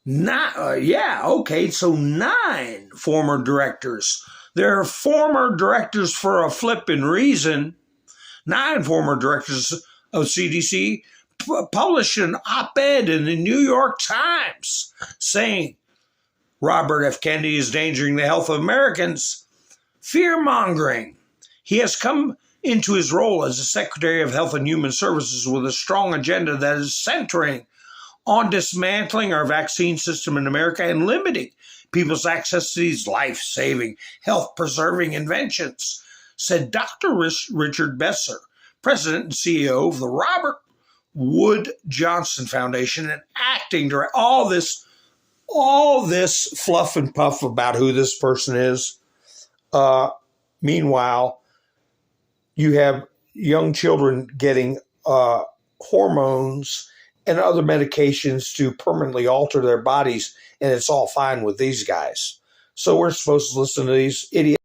So 9 former directors. There are former directors for a flippin' reason. 9 former directors of CDC published an op-ed in the New York Times saying Robert F. Kennedy is endangering the health of Americans. Fear-mongering. He has come into his role as the Secretary of Health and Human Services with a strong agenda that is centering on dismantling our vaccine system in America and limiting people's access to these life-saving, health-preserving inventions, said Dr. Richard Besser, President and CEO of the Robert Wood Johnson Foundation and acting director. All this fluff and puff about who this person is. Meanwhile, you have young children getting hormones and other medications to permanently alter their bodies, and it's all fine with these guys. So we're supposed to listen to these idiots.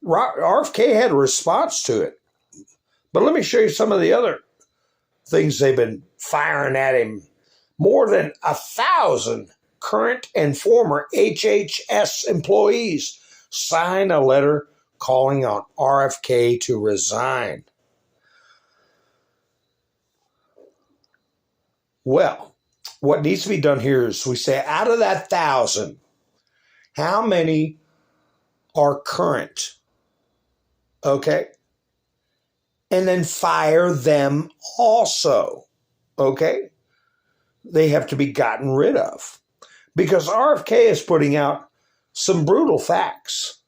RFK had a response to it. But let me show you some of the other things they've been firing at him. More than 1,000 current and former HHS employees sign a letter calling on RFK to resign. Well, what needs to be done here is we say, out of that 1,000, how many are current? Okay? And then fire them also. Okay? They have to be gotten rid of. Because RFK is putting out some brutal facts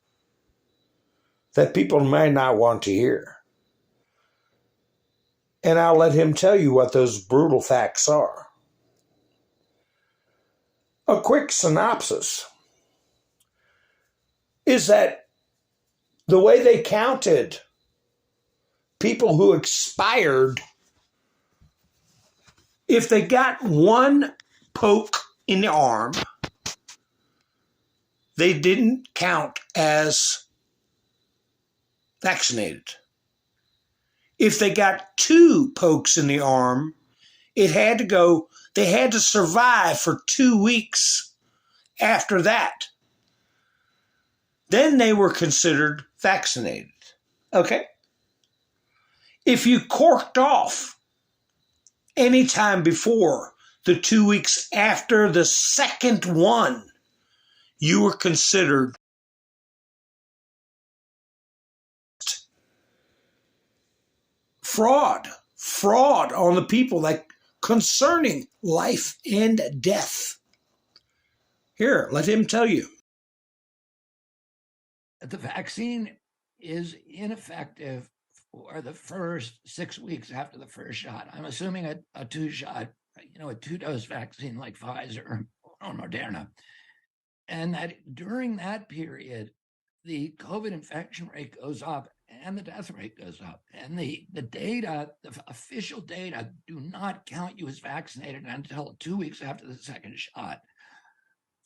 that people may not want to hear. And I'll let him tell you what those brutal facts are. A quick synopsis is that the way they counted people who expired, if they got one poke in the arm, they didn't count as vaccinated. If they got 2 pokes in the arm, they had to survive for 2 weeks after that. Then they were considered vaccinated. Okay? If you corked off any time before the 2 weeks after the second one, you were considered fraud on the people, like concerning life and death. Here, let him tell you. The vaccine is ineffective for the first 6 weeks after the first shot. I'm assuming a 2-shot, a 2-dose vaccine like Pfizer or Moderna. And that during that period, the COVID infection rate goes up and the death rate goes up. And the data, the official data, do not count you as vaccinated until 2 weeks after the second shot.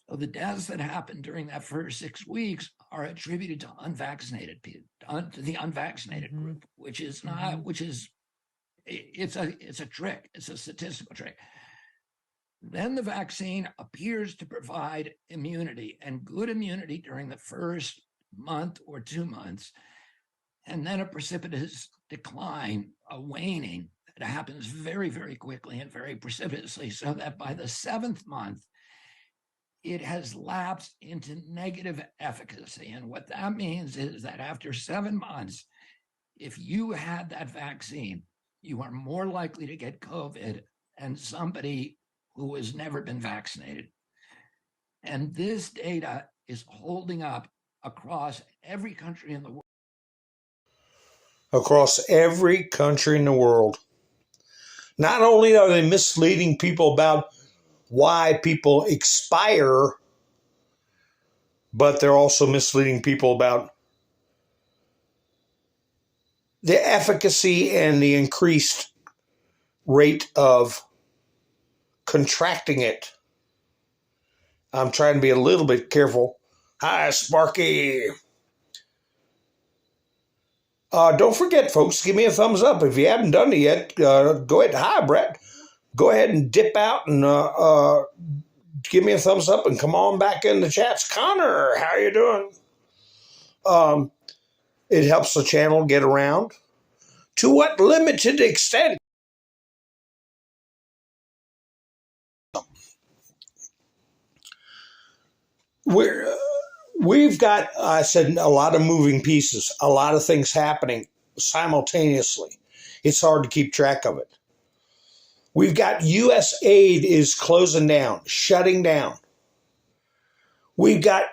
So the deaths that happen during that first 6 weeks are attributed to unvaccinated people, to the unvaccinated group, which is not, it's a trick. It's a statistical trick. Then the vaccine appears to provide immunity, and good immunity during the first month or 2 months, and then a precipitous decline, a waning that happens very, very quickly and very precipitously, so that by the 7th month, it has lapsed into negative efficacy. And what that means is that after 7 months, if you had that vaccine, you are more likely to get COVID than somebody who has never been vaccinated. And this data is holding up across every country in the world. Across every country in the world. Not only are they misleading people about why people expire, but they're also misleading people about the efficacy and the increased rate of contracting it. I'm trying to be a little bit careful. Hi, Sparky. Don't forget, folks, give me a thumbs up. If you haven't done it yet, go ahead. Hi, Brett. Go ahead and dip out and give me a thumbs up and come on back in the chats. Connor, how you doing? It helps the channel get around. To what limited extent? We've got, I said, a lot of moving pieces, a lot of things happening simultaneously. It's hard to keep track of it. We've got U.S. aid is closing down, shutting down. We've got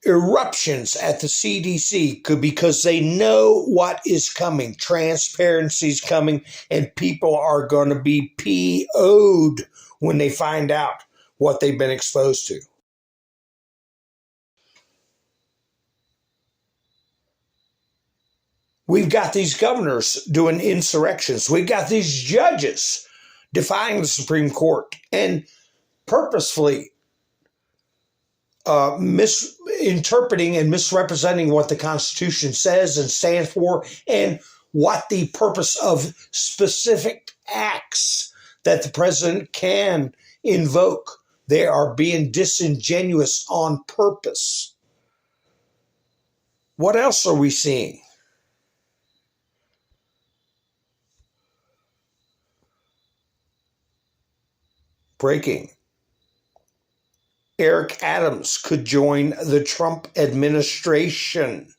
eruptions at the CDC because they know what is coming. Transparency is coming, and people are going to be PO'd when they find out what they've been exposed to. We've got these governors doing insurrections. We've got these judges defying the Supreme Court and purposefully misinterpreting and misrepresenting what the Constitution says and stands for and what the purpose of specific acts that the president can invoke. They are being disingenuous on purpose. What else are we seeing? Breaking. Eric Adams could join the Trump administration.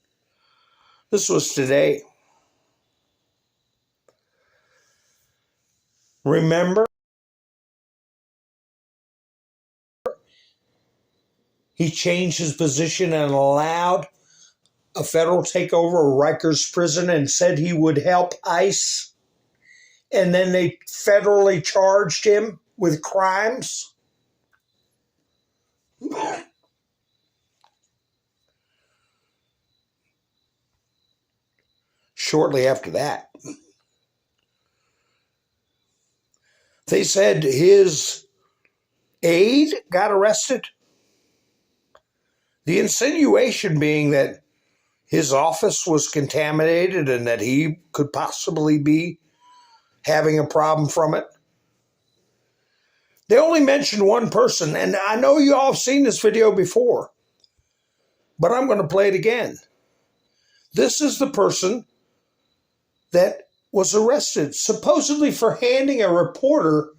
This was today. Remember? He changed his position and allowed a federal takeover of Rikers prison and said he would help ICE. And then they federally charged him with crimes. Shortly after that, they said his aide got arrested. The insinuation being that his office was contaminated and that he could possibly be having a problem from it. They only mentioned one person, and I know you all have seen this video before, but I'm going to play it again. This is the person that was arrested, supposedly for handing a reporter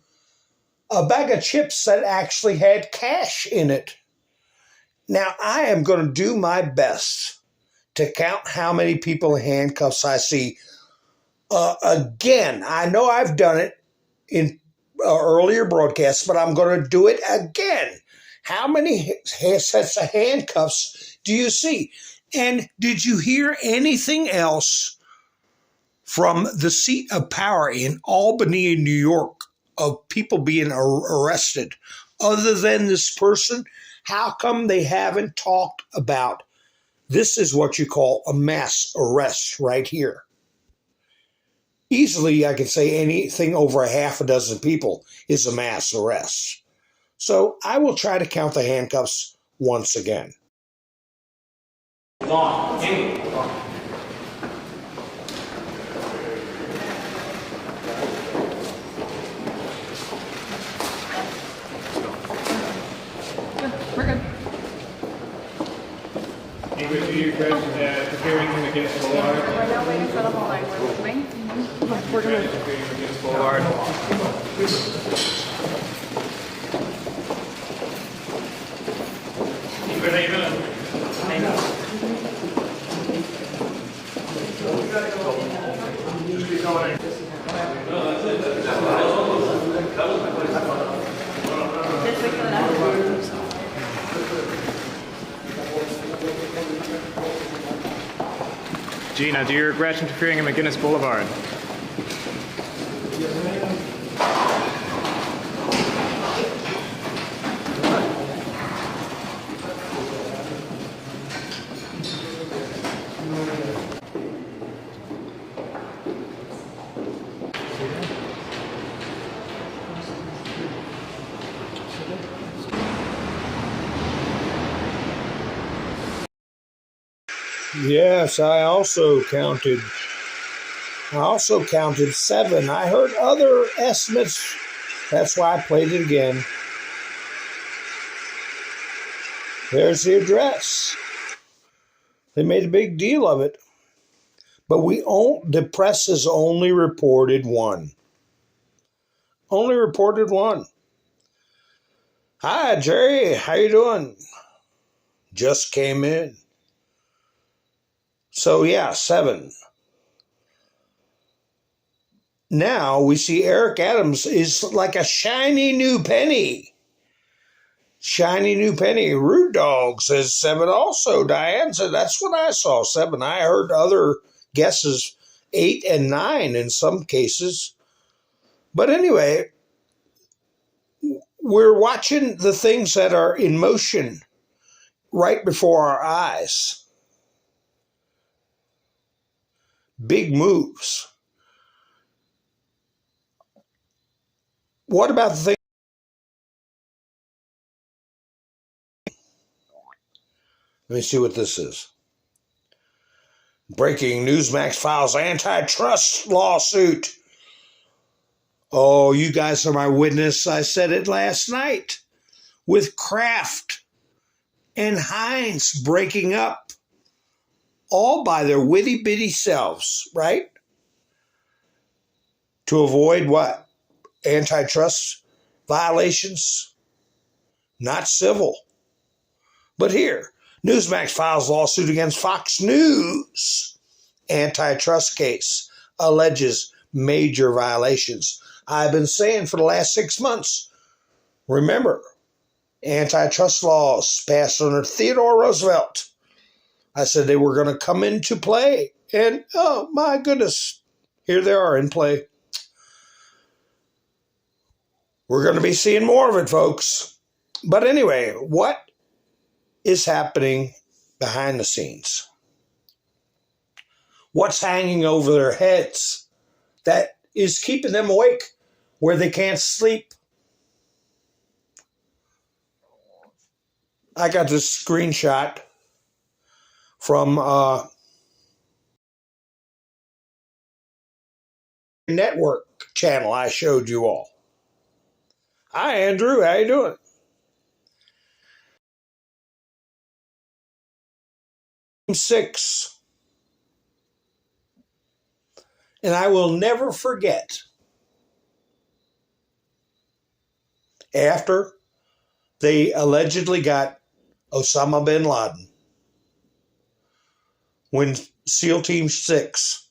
a bag of chips that actually had cash in it. Now, I am going to do my best to count how many people in handcuffs I see. Again, I know I've done it in earlier broadcasts, but I'm going to do it again. How many sets of handcuffs do you see? And did you hear anything else from the seat of power in Albany, New York, of people being arrested other than this person? How come they haven't talked about this is what you call a mass arrest right here? Easily, I could say anything over a half a dozen people is a mass arrest. So I will try to count the handcuffs once again. We're good. English, do you guys preparing him against Boulevard? We're now waiting for the whole line. We're going to. Preparing against Boulevard. Just keep going. Gina, do you regret interfering in McGinnis Boulevard? Yes, I also counted 7. I heard other estimates. That's why I played it again. There's the address. They made a big deal of it. But the press has only reported one. Only reported one. Hi, Jerry. How you doing? just came in. So yeah, 7. Now we see Eric Adams is like a shiny new penny. Shiny new penny. Rude Dog says 7 also. Diane said that's what I saw, 7. I heard other guesses, 8 and 9 in some cases. But anyway, we're watching the things that are in motion right before our eyes. Big moves. What about the thing? Let me see what this is. Breaking Newsmax files antitrust lawsuit. Oh, you guys are my witness. I said it last night. With Kraft and Heinz breaking up. All by their witty bitty selves, right? To avoid what? Antitrust violations? Not civil. But here, Newsmax files lawsuit against Fox News. Antitrust case alleges major violations. I've been saying for the last 6 months, remember, antitrust laws passed under Theodore Roosevelt. I said they were going to come into play. And, oh my goodness, here they are in play. We're going to be seeing more of it, folks. But anyway, what is happening behind the scenes? What's hanging over their heads that is keeping them awake where they can't sleep? I got this screenshot from network channel I showed you all. Hi, Andrew. How you doing? Six. And I will never forget, after they allegedly got Osama bin Laden, when SEAL Team 6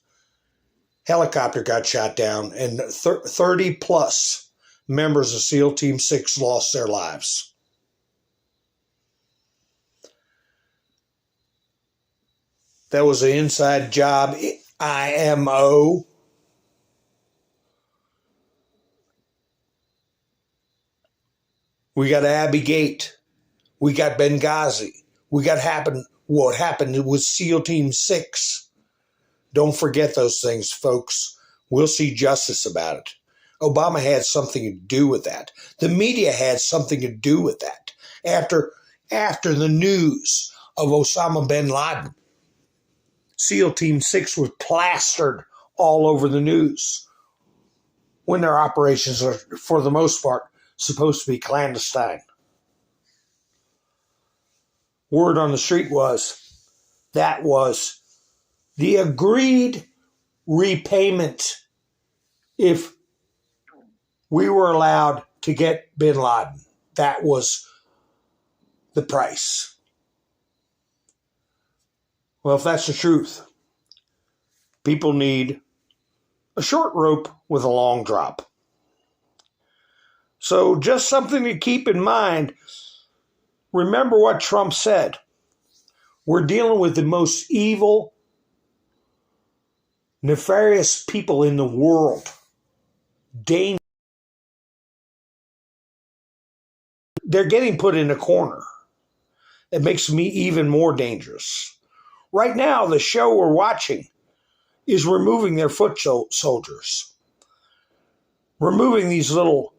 helicopter got shot down and 30 plus members of SEAL Team 6 lost their lives. That was an inside job, IMO. We got Abbey Gate. We got Benghazi. We got what happened with SEAL Team 6. Don't forget those things, folks. We'll see justice about it. Obama had something to do with that. The media had something to do with that. After the news of Osama bin Laden, SEAL Team 6 was plastered all over the news when their operations are, for the most part, supposed to be clandestine. Word on the street was that was the agreed repayment if we were allowed to get bin Laden. That was the price. Well, if that's the truth, people need a short rope with a long drop. So just something to keep in mind. Remember what Trump said. We're dealing with the most evil, nefarious people in the world. They're getting put in a corner. It makes me even more dangerous. Right now, the show we're watching is removing their foot soldiers. Removing these little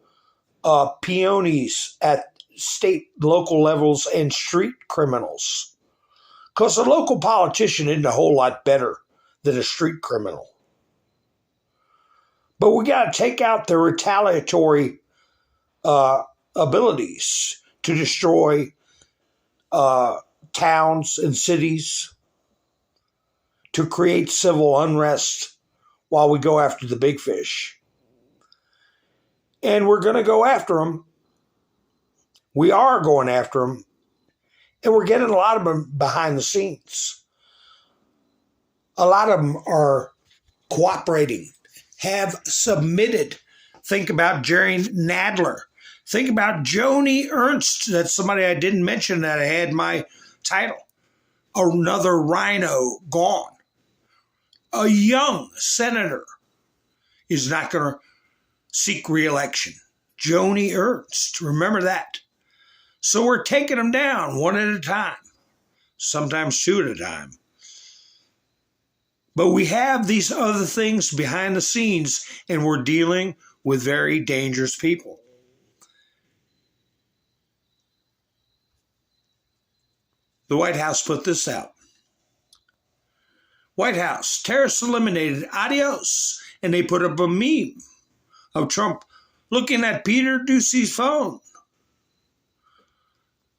peonies at state, local levels and street criminals. Because a local politician isn't a whole lot better than a street criminal. But we got to take out the retaliatory abilities to destroy towns and cities, to create civil unrest while we go after the big fish. And we're going to go after them. We are going after them And we're getting a lot of them behind the scenes. A lot of them are cooperating, have submitted. Think about Jerry Nadler. Think about Joni Ernst. That's somebody I didn't mention that I had my title. Another rhino gone. A young senator is not going to seek re-election. Joni Ernst, remember that. So we're taking them down one at a time, sometimes two at a time. But we have these other things behind the scenes, and we're dealing with very dangerous people. The White House put this out. White House, terrorists eliminated, adios. And they put up a meme of Trump looking at Peter Doocy's phone.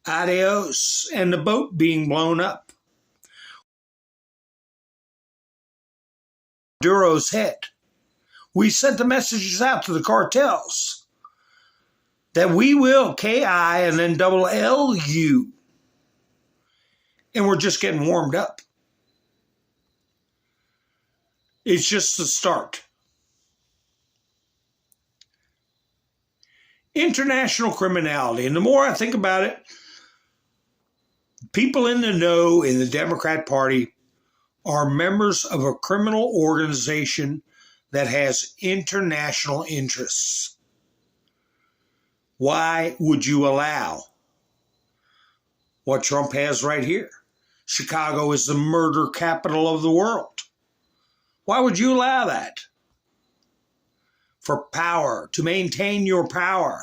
Adios. And the boat being blown up. Maduro's head. We sent the messages out to the cartels that we will K-I and then double L-U. And we're just getting warmed up. It's just the start. International criminality. And the more I think about it, people in the know in the Democrat Party are members of a criminal organization that has international interests. Why would you allow what Trump has right here? Chicago is the murder capital of the world. Why would you allow that? For power, to maintain your power.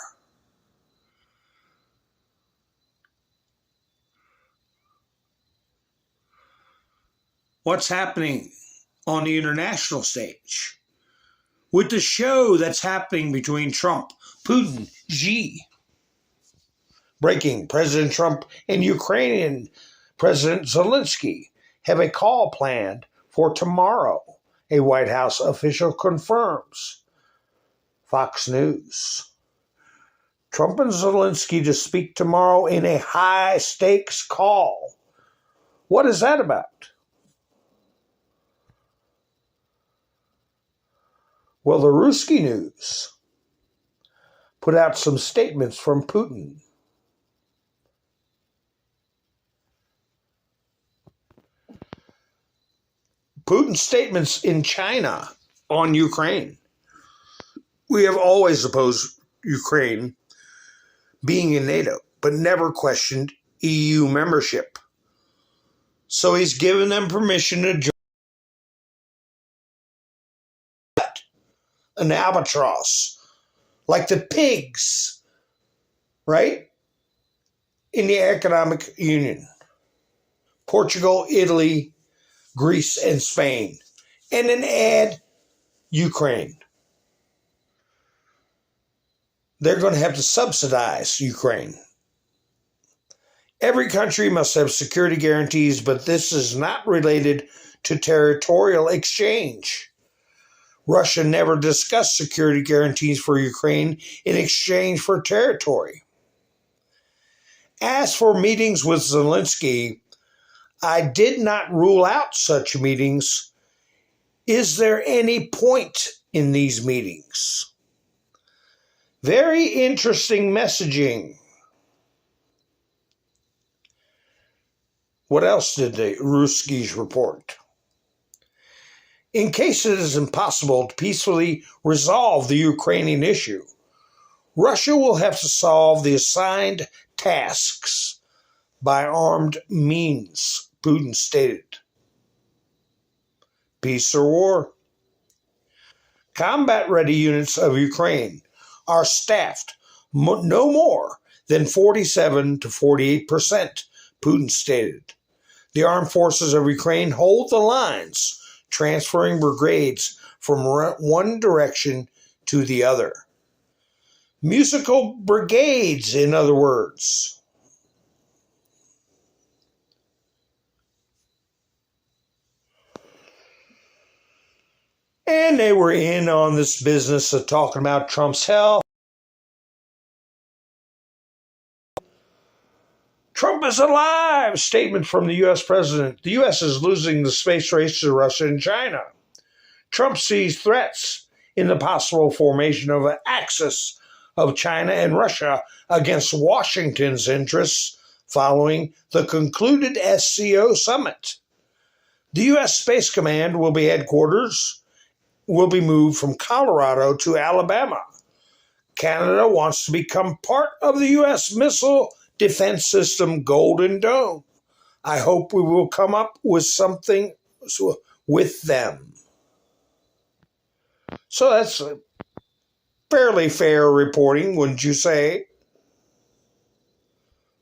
What's happening on the international stage? With the show that's happening between Trump, Putin, Xi. Breaking, President Trump and Ukrainian President Zelensky have a call planned for tomorrow. A White House official confirms. Fox News. Trump and Zelensky to speak tomorrow in a high-stakes call. What is that about? Well, the Ruski News put out some statements from Putin. Putin's statements in China on Ukraine. We have always opposed Ukraine being in NATO, but never questioned EU membership. So he's given them permission to join an albatross, like the pigs, right? In the economic union. Portugal, Italy, Greece, and Spain. And then add Ukraine. They're going to have to subsidize Ukraine. Every country must have security guarantees, but this is not related to territorial exchange. Russia never discussed security guarantees for Ukraine in exchange for territory. As for meetings with Zelensky, I did not rule out such meetings. Is there any point in these meetings? Very interesting messaging. What else did the Ruskies report? In case it is impossible to peacefully resolve the Ukrainian issue, Russia will have to solve the assigned tasks by armed means, Putin stated. Peace or war? Combat-ready units of Ukraine are staffed no more than 47 to 48%, Putin stated. The armed forces of Ukraine hold the lines, transferring brigades from one direction to the other. Musical brigades, in other words. And they were in on this business of talking about Trump's health. Trump is alive! Statement from the U.S. president. The U.S. is losing the space race to Russia and China. Trump sees threats in the possible formation of an axis of China and Russia against Washington's interests following the concluded SCO summit. The U.S. Space Command will be moved from Colorado to Alabama. Canada wants to become part of the U.S. missile defense system Golden Dome. I hope we will come up with something with them. So that's fairly fair reporting, wouldn't you say?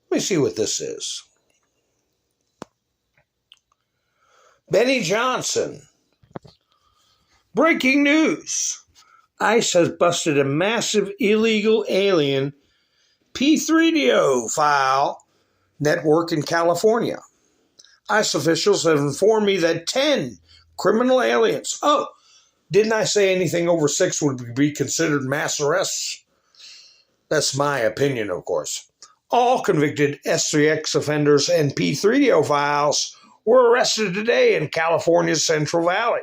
Let me see what this is. Benny Johnson. Breaking news. ICE has busted a massive illegal alien P3DO file network in California. ICE officials have informed me that 10 criminal aliens, didn't I say anything over 6 would be considered mass arrests? That's my opinion, of course. All convicted S3X offenders and P3DO files were arrested today in California's Central Valley.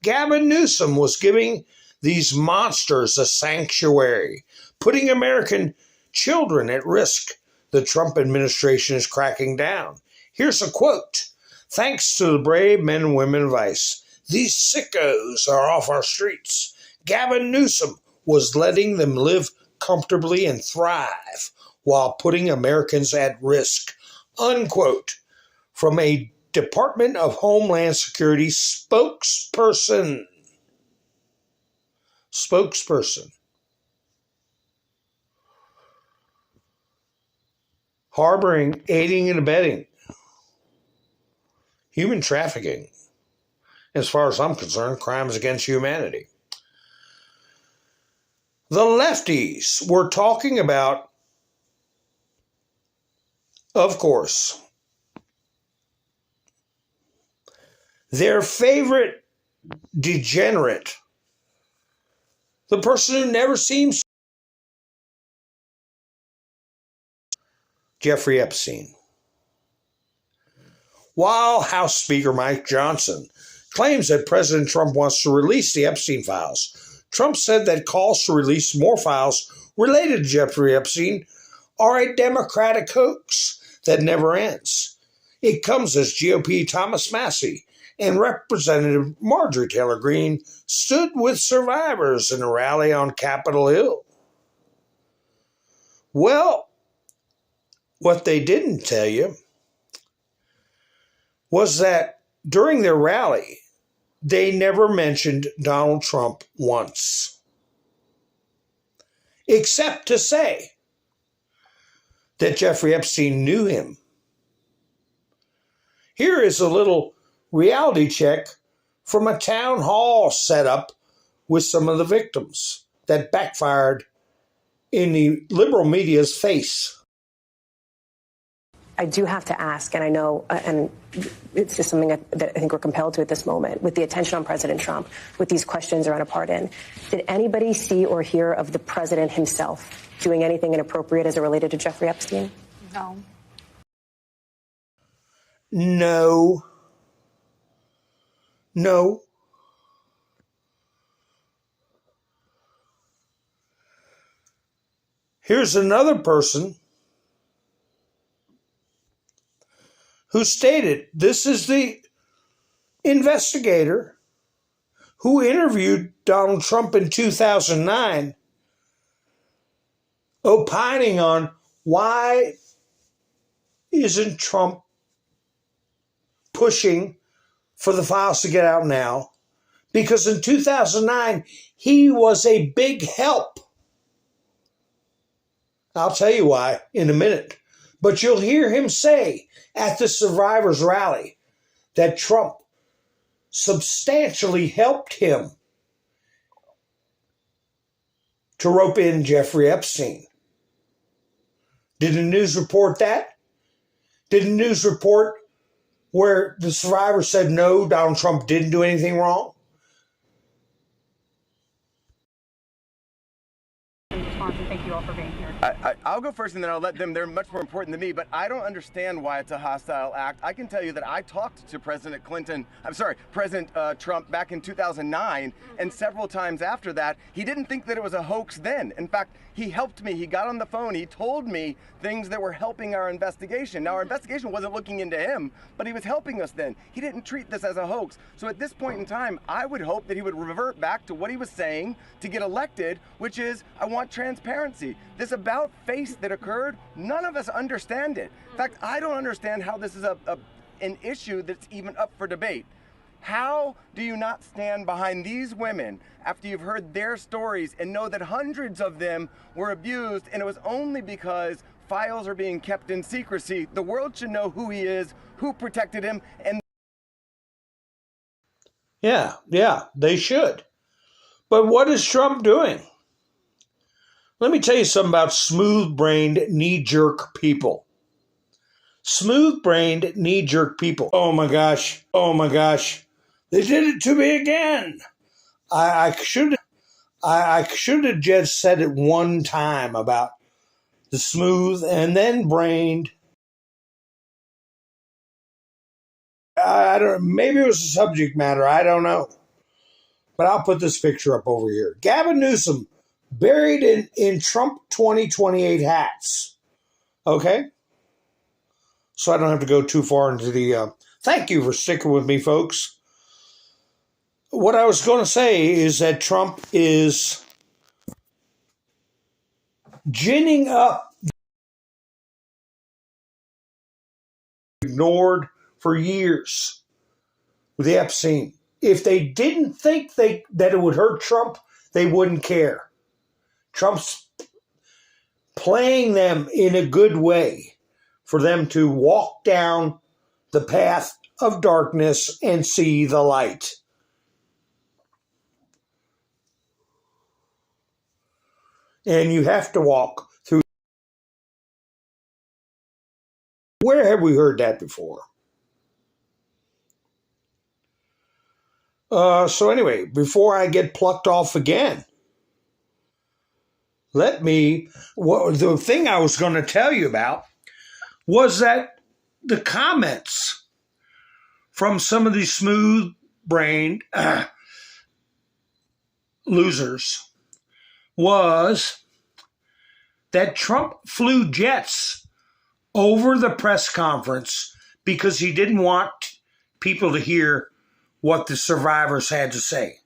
Gavin Newsom was giving these monsters a sanctuary, putting American children at risk. The Trump administration is cracking down. Here's a quote. Thanks to the brave men and women of ICE, these sickos are off our streets. Gavin Newsom was letting them live comfortably and thrive while putting Americans at risk. Unquote. From a Department of Homeland Security spokesperson. Harboring, aiding, and abetting human trafficking. As far as I'm concerned, crimes against humanity. The lefties were talking about, of course, their favorite degenerate, the person who never seems, Jeffrey Epstein. While House Speaker Mike Johnson claims that President Trump wants to release the Epstein files, Trump said that calls to release more files related to Jeffrey Epstein are a Democratic hoax that never ends. It comes as GOP Thomas Massie and Representative Marjorie Taylor Greene stood with survivors in a rally on Capitol Hill. Well, what they didn't tell you was that during their rally, they never mentioned Donald Trump once, except to say that Jeffrey Epstein knew him. Here is a little reality check from a town hall set up with some of the victims that backfired in the liberal media's face. I do have to ask, and I know, and it's just something that I think we're compelled to at this moment, with the attention on President Trump, with these questions around a pardon. Did anybody see or hear of the president himself doing anything inappropriate as it related to Jeffrey Epstein? No. No. Here's another person who stated, this is the investigator who interviewed Donald Trump in 2009, opining on why isn't Trump pushing for the files to get out now? Because in 2009, he was a big help. I'll tell you why in a minute. But you'll hear him say at the survivors rally that Trump substantially helped him to rope in Jeffrey Epstein. Did the news report that? Did the news report where the survivors said no, Donald Trump didn't do anything wrong? Thank you all for being here. I'll go first and then I'll let them. They're much more important than me, but I don't understand why it's a hostile act. I can tell you that I talked to President Trump back in 2009, and several times after that. He didn't think that it was a hoax then. In fact, he helped me. He got on the phone. He told me things that were helping our investigation. Now, our investigation wasn't looking into him, but he was helping us then. He didn't treat this as a hoax. So at this point in time, I would hope that he would revert back to what he was saying to get elected, which is, I want transparency. This about face that occurred, none of us understand it. In fact, I don't understand how this is an issue that's even up for debate. How do you not stand behind these women after you've heard their stories and know that hundreds of them were abused, and it was only because files are being kept in secrecy? The world should know who he is, who protected him, and Yeah, they should. But what is Trump doing? Let me tell you something about smooth-brained, knee-jerk people. Smooth-brained, knee-jerk people. Oh my gosh. They did it to me again. I should have just said it one time about the smooth and then brained. I don't. Maybe it was the subject matter. I don't know. But I'll put this picture up over here. Gavin Newsom buried in Trump 2028 hats. Okay? So I don't have to go too far into the... thank you for sticking with me, folks. What I was going to say is that Trump is ginning up, ignored for years with the Epstein. If they didn't think that it would hurt Trump, they wouldn't care. Trump's playing them in a good way for them to walk down the path of darkness and see the light. And you have to walk through. Where have we heard that before? So anyway, before I get plucked off again, the thing I was going to tell you about was that the comments from some of these smooth-brained losers was that Trump flew jets over the press conference because he didn't want people to hear what the survivors had to say.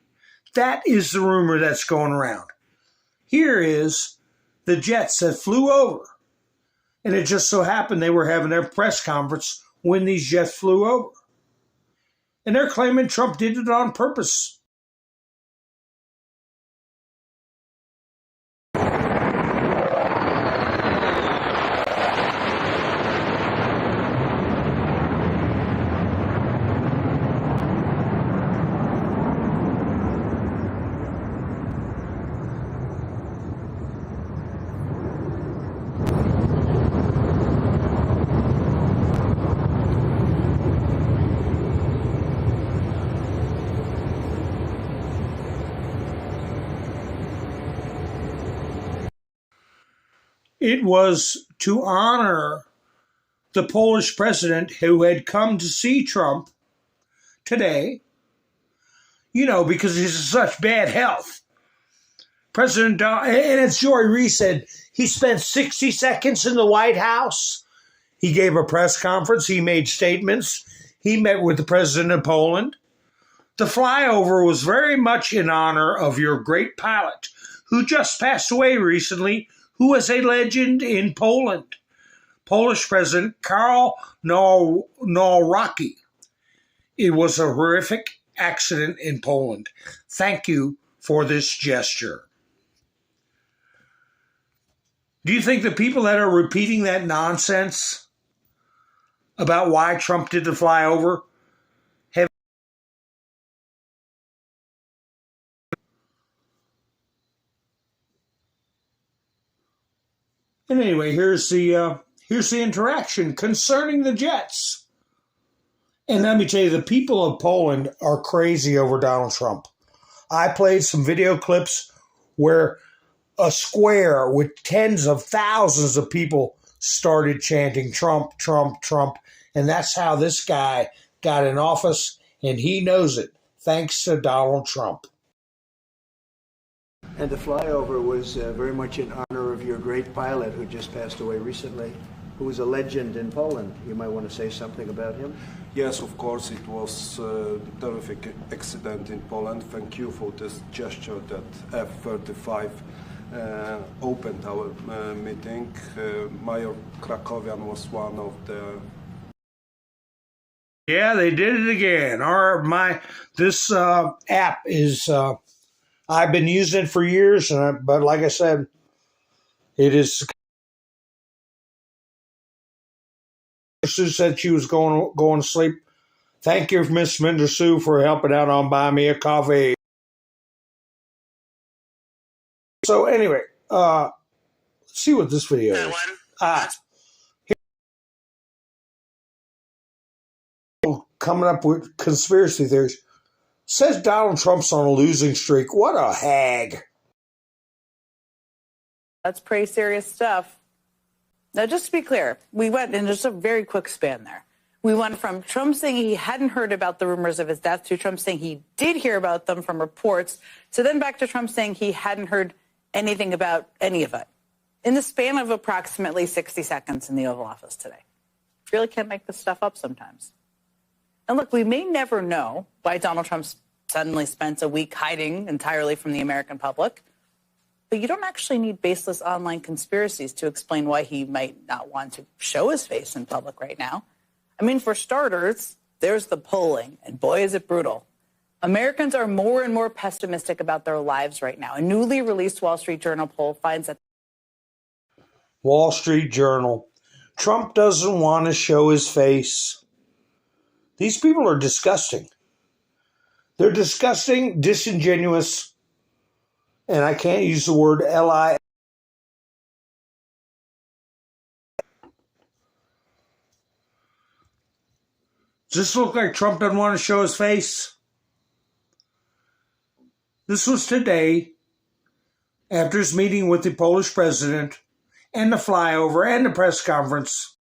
That is the rumor that's going around. Here is the jets that flew over. And it just so happened they were having their press conference when these jets flew over. And they're claiming Trump did it on purpose. It was to honor the Polish president who had come to see Trump today, because he's in such bad health. And as Joy Reid said, he spent 60 seconds in the White House. He gave a press conference. He made statements. He met with the president of Poland. The flyover was very much in honor of your great pilot who just passed away recently, who was a legend in Poland, Polish President Karol Nawrocki. It was a horrific accident in Poland. Thank you for this gesture. Do you think the people that are repeating that nonsense about why Trump did the flyover have... And anyway, here's the interaction concerning the jets. And let me tell you, the people of Poland are crazy over Donald Trump. I played some video clips where a square with tens of thousands of people started chanting Trump, Trump, Trump. And that's how this guy got in office, and he knows it, thanks to Donald Trump. And the flyover was very much in honor of your great pilot who just passed away recently, who was a legend in Poland. You might want to say something about him. Yes, of course, it was a terrific accident in Poland. Thank you for this gesture that F-35 opened our meeting. Mayor Krakowian was one of the... Yeah, they did it again. This app is... I've been using it for years, but like I said, it is... Sue said she was going to sleep. Thank you, Miss Minder Sue, for helping out on Buy Me a Coffee. So anyway, let's see what this video is. Coming up with conspiracy theories. Says Donald Trump's on a losing streak. What a hag. That's pretty serious stuff. Now, just to be clear, we went in just a very quick span there. We went from Trump saying he hadn't heard about the rumors of his death to Trump saying he did hear about them from reports, to then back to Trump saying he hadn't heard anything about any of it in the span of approximately 60 seconds in the Oval Office today. You really can't make this stuff up sometimes. And look, we may never know why Donald Trump suddenly spent a week hiding entirely from the American public. But you don't actually need baseless online conspiracies to explain why he might not want to show his face in public right now. I mean, for starters, there's the polling, and boy, is it brutal. Americans are more and more pessimistic about their lives right now. A newly released Wall Street Journal poll finds that Wall Street Journal. Trump doesn't want to show his face. These people are disgusting. They're disgusting, disingenuous, and I can't use the word L-I. Does this look like Trump doesn't want to show his face? This was today, after his meeting with the Polish president, and the flyover, and the press conference.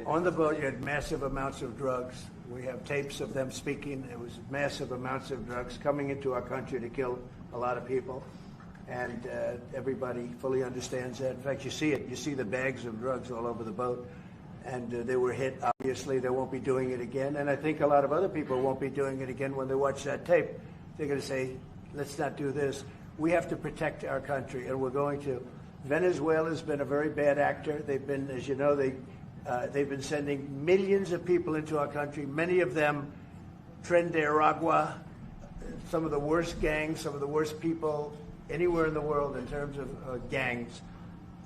On the boat, you had massive amounts of drugs. We have tapes of them speaking. It was massive amounts of drugs coming into our country to kill a lot of people. And everybody fully understands that. In fact, you see it. You see the bags of drugs all over the boat. And they were hit. Obviously, they won't be doing it again. And I think a lot of other people won't be doing it again when they watch that tape. They're going to say, let's not do this. We have to protect our country, and we're going to. Venezuela's been a very bad actor. They've been, as you know, they've been sending millions of people into our country, many of them Tren de Aragua, some of the worst gangs, some of the worst people anywhere in the world in terms of gangs.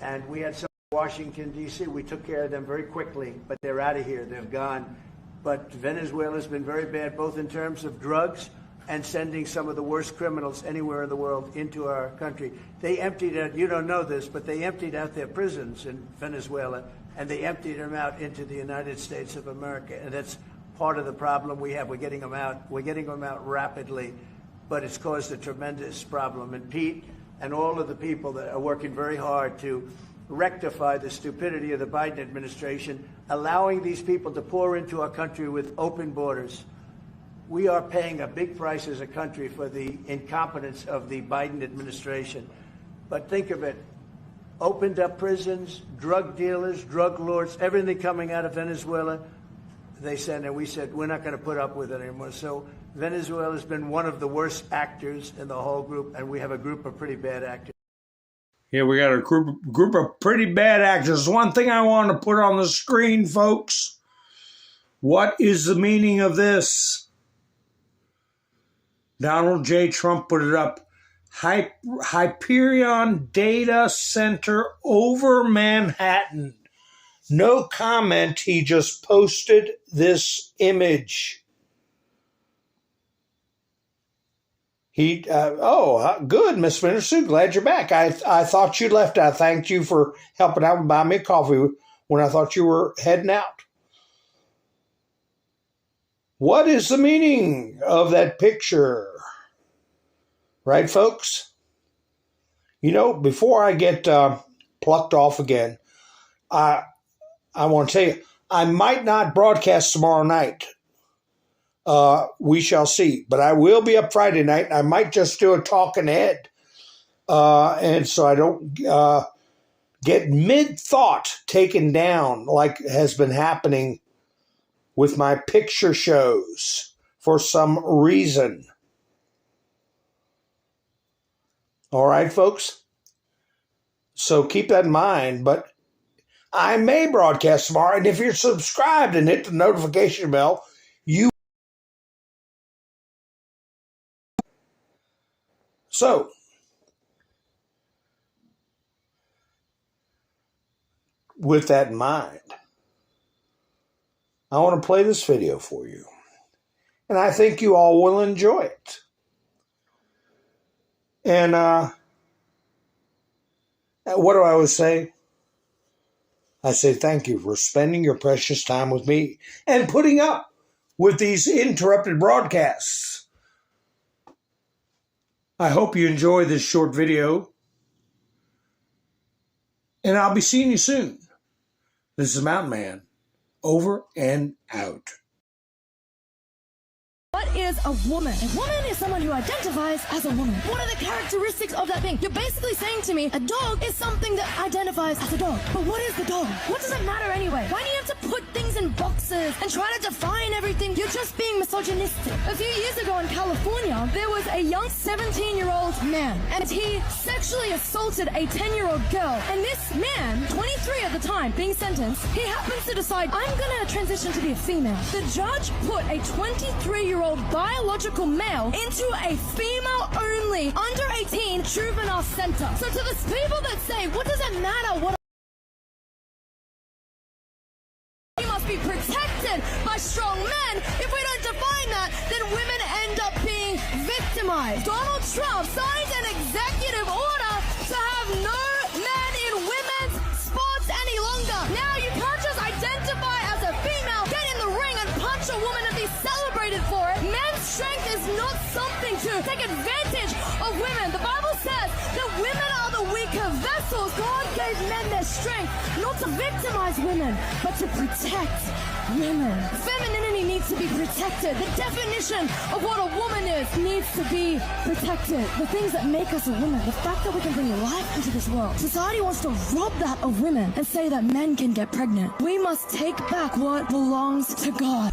And we had some in Washington, D.C. We took care of them very quickly, but they're out of here. They've gone. But Venezuela's been very bad, both in terms of drugs and sending some of the worst criminals anywhere in the world into our country. They emptied out, you don't know this, but they emptied out their prisons in Venezuela, and they emptied them out into the United States of America. And that's part of the problem we have. We're getting them out. We're getting them out rapidly, but it's caused a tremendous problem. And Pete and all of the people that are working very hard to rectify the stupidity of the Biden administration, allowing these people to pour into our country with open borders. We are paying a big price as a country for the incompetence of the Biden administration. But think of it. Opened up prisons, drug dealers, drug lords, everything coming out of Venezuela. They said, and we said, we're not going to put up with it anymore. So Venezuela has been one of the worst actors in the whole group, and we have a group of pretty bad actors. Yeah, we got a group of pretty bad actors. One thing I want to put on the screen, folks. What is the meaning of this? Donald J. Trump put it up. Hyperion Data Center over Manhattan. No comment. He just posted this image. Good, Miss Minister. Glad you're back. I thought you left. I thanked you for helping out and buying me a coffee when I thought you were heading out. What is the meaning of that picture? Right, folks? You know, before I get plucked off again, I want to tell you, I might not broadcast tomorrow night. We shall see. But I will be up Friday night. I might just do a talking head. And so I don't get mid-thought taken down like has been happening with my picture shows for some reason. All right, folks? So keep that in mind. But I may broadcast tomorrow. And if you're subscribed and hit the notification bell, you... So... with that in mind, I want to play this video for you. And I think you all will enjoy it. And what do I always say? I say thank you for spending your precious time with me and putting up with these interrupted broadcasts. I hope you enjoy this short video. And I'll be seeing you soon. This is Mountain Man, over and out. What is a woman? A woman is someone who identifies as a woman. What are the characteristics of that thing? You're basically saying to me, a dog is something that identifies as a dog. But what is the dog? What does it matter anyway? Why do you have to put things in boxes and try to define everything? You're just being misogynistic. A few years ago in California, there was a young 17-year-old man, and he sexually assaulted a 10-year-old girl. And this man, 23 at the time, being sentenced, he happens to decide, I'm gonna transition to be a female. The judge put a 23-year-old biological male into a female-only, under 18 juvenile center. So to the people that say, what does it matter what we must be protected by strong men, if we don't define that, then women end up being victimized. Donald Trump signed an executive order to have no men in women's sports any longer. Now you can't just identify as a female, get in the ring and punch a woman and be celebrated for it. Men's strength is not something to take advantage of women. The Bible says that women are the weaker vessels. God gave men their strength, not to victimize women, but to protect women. Femininity needs to be protected. The definition of what a woman is needs to be protected. The things that make us a woman, the fact that we can bring life into this world. Society wants to rob that of women and say that men can get pregnant. We must take back what belongs to God.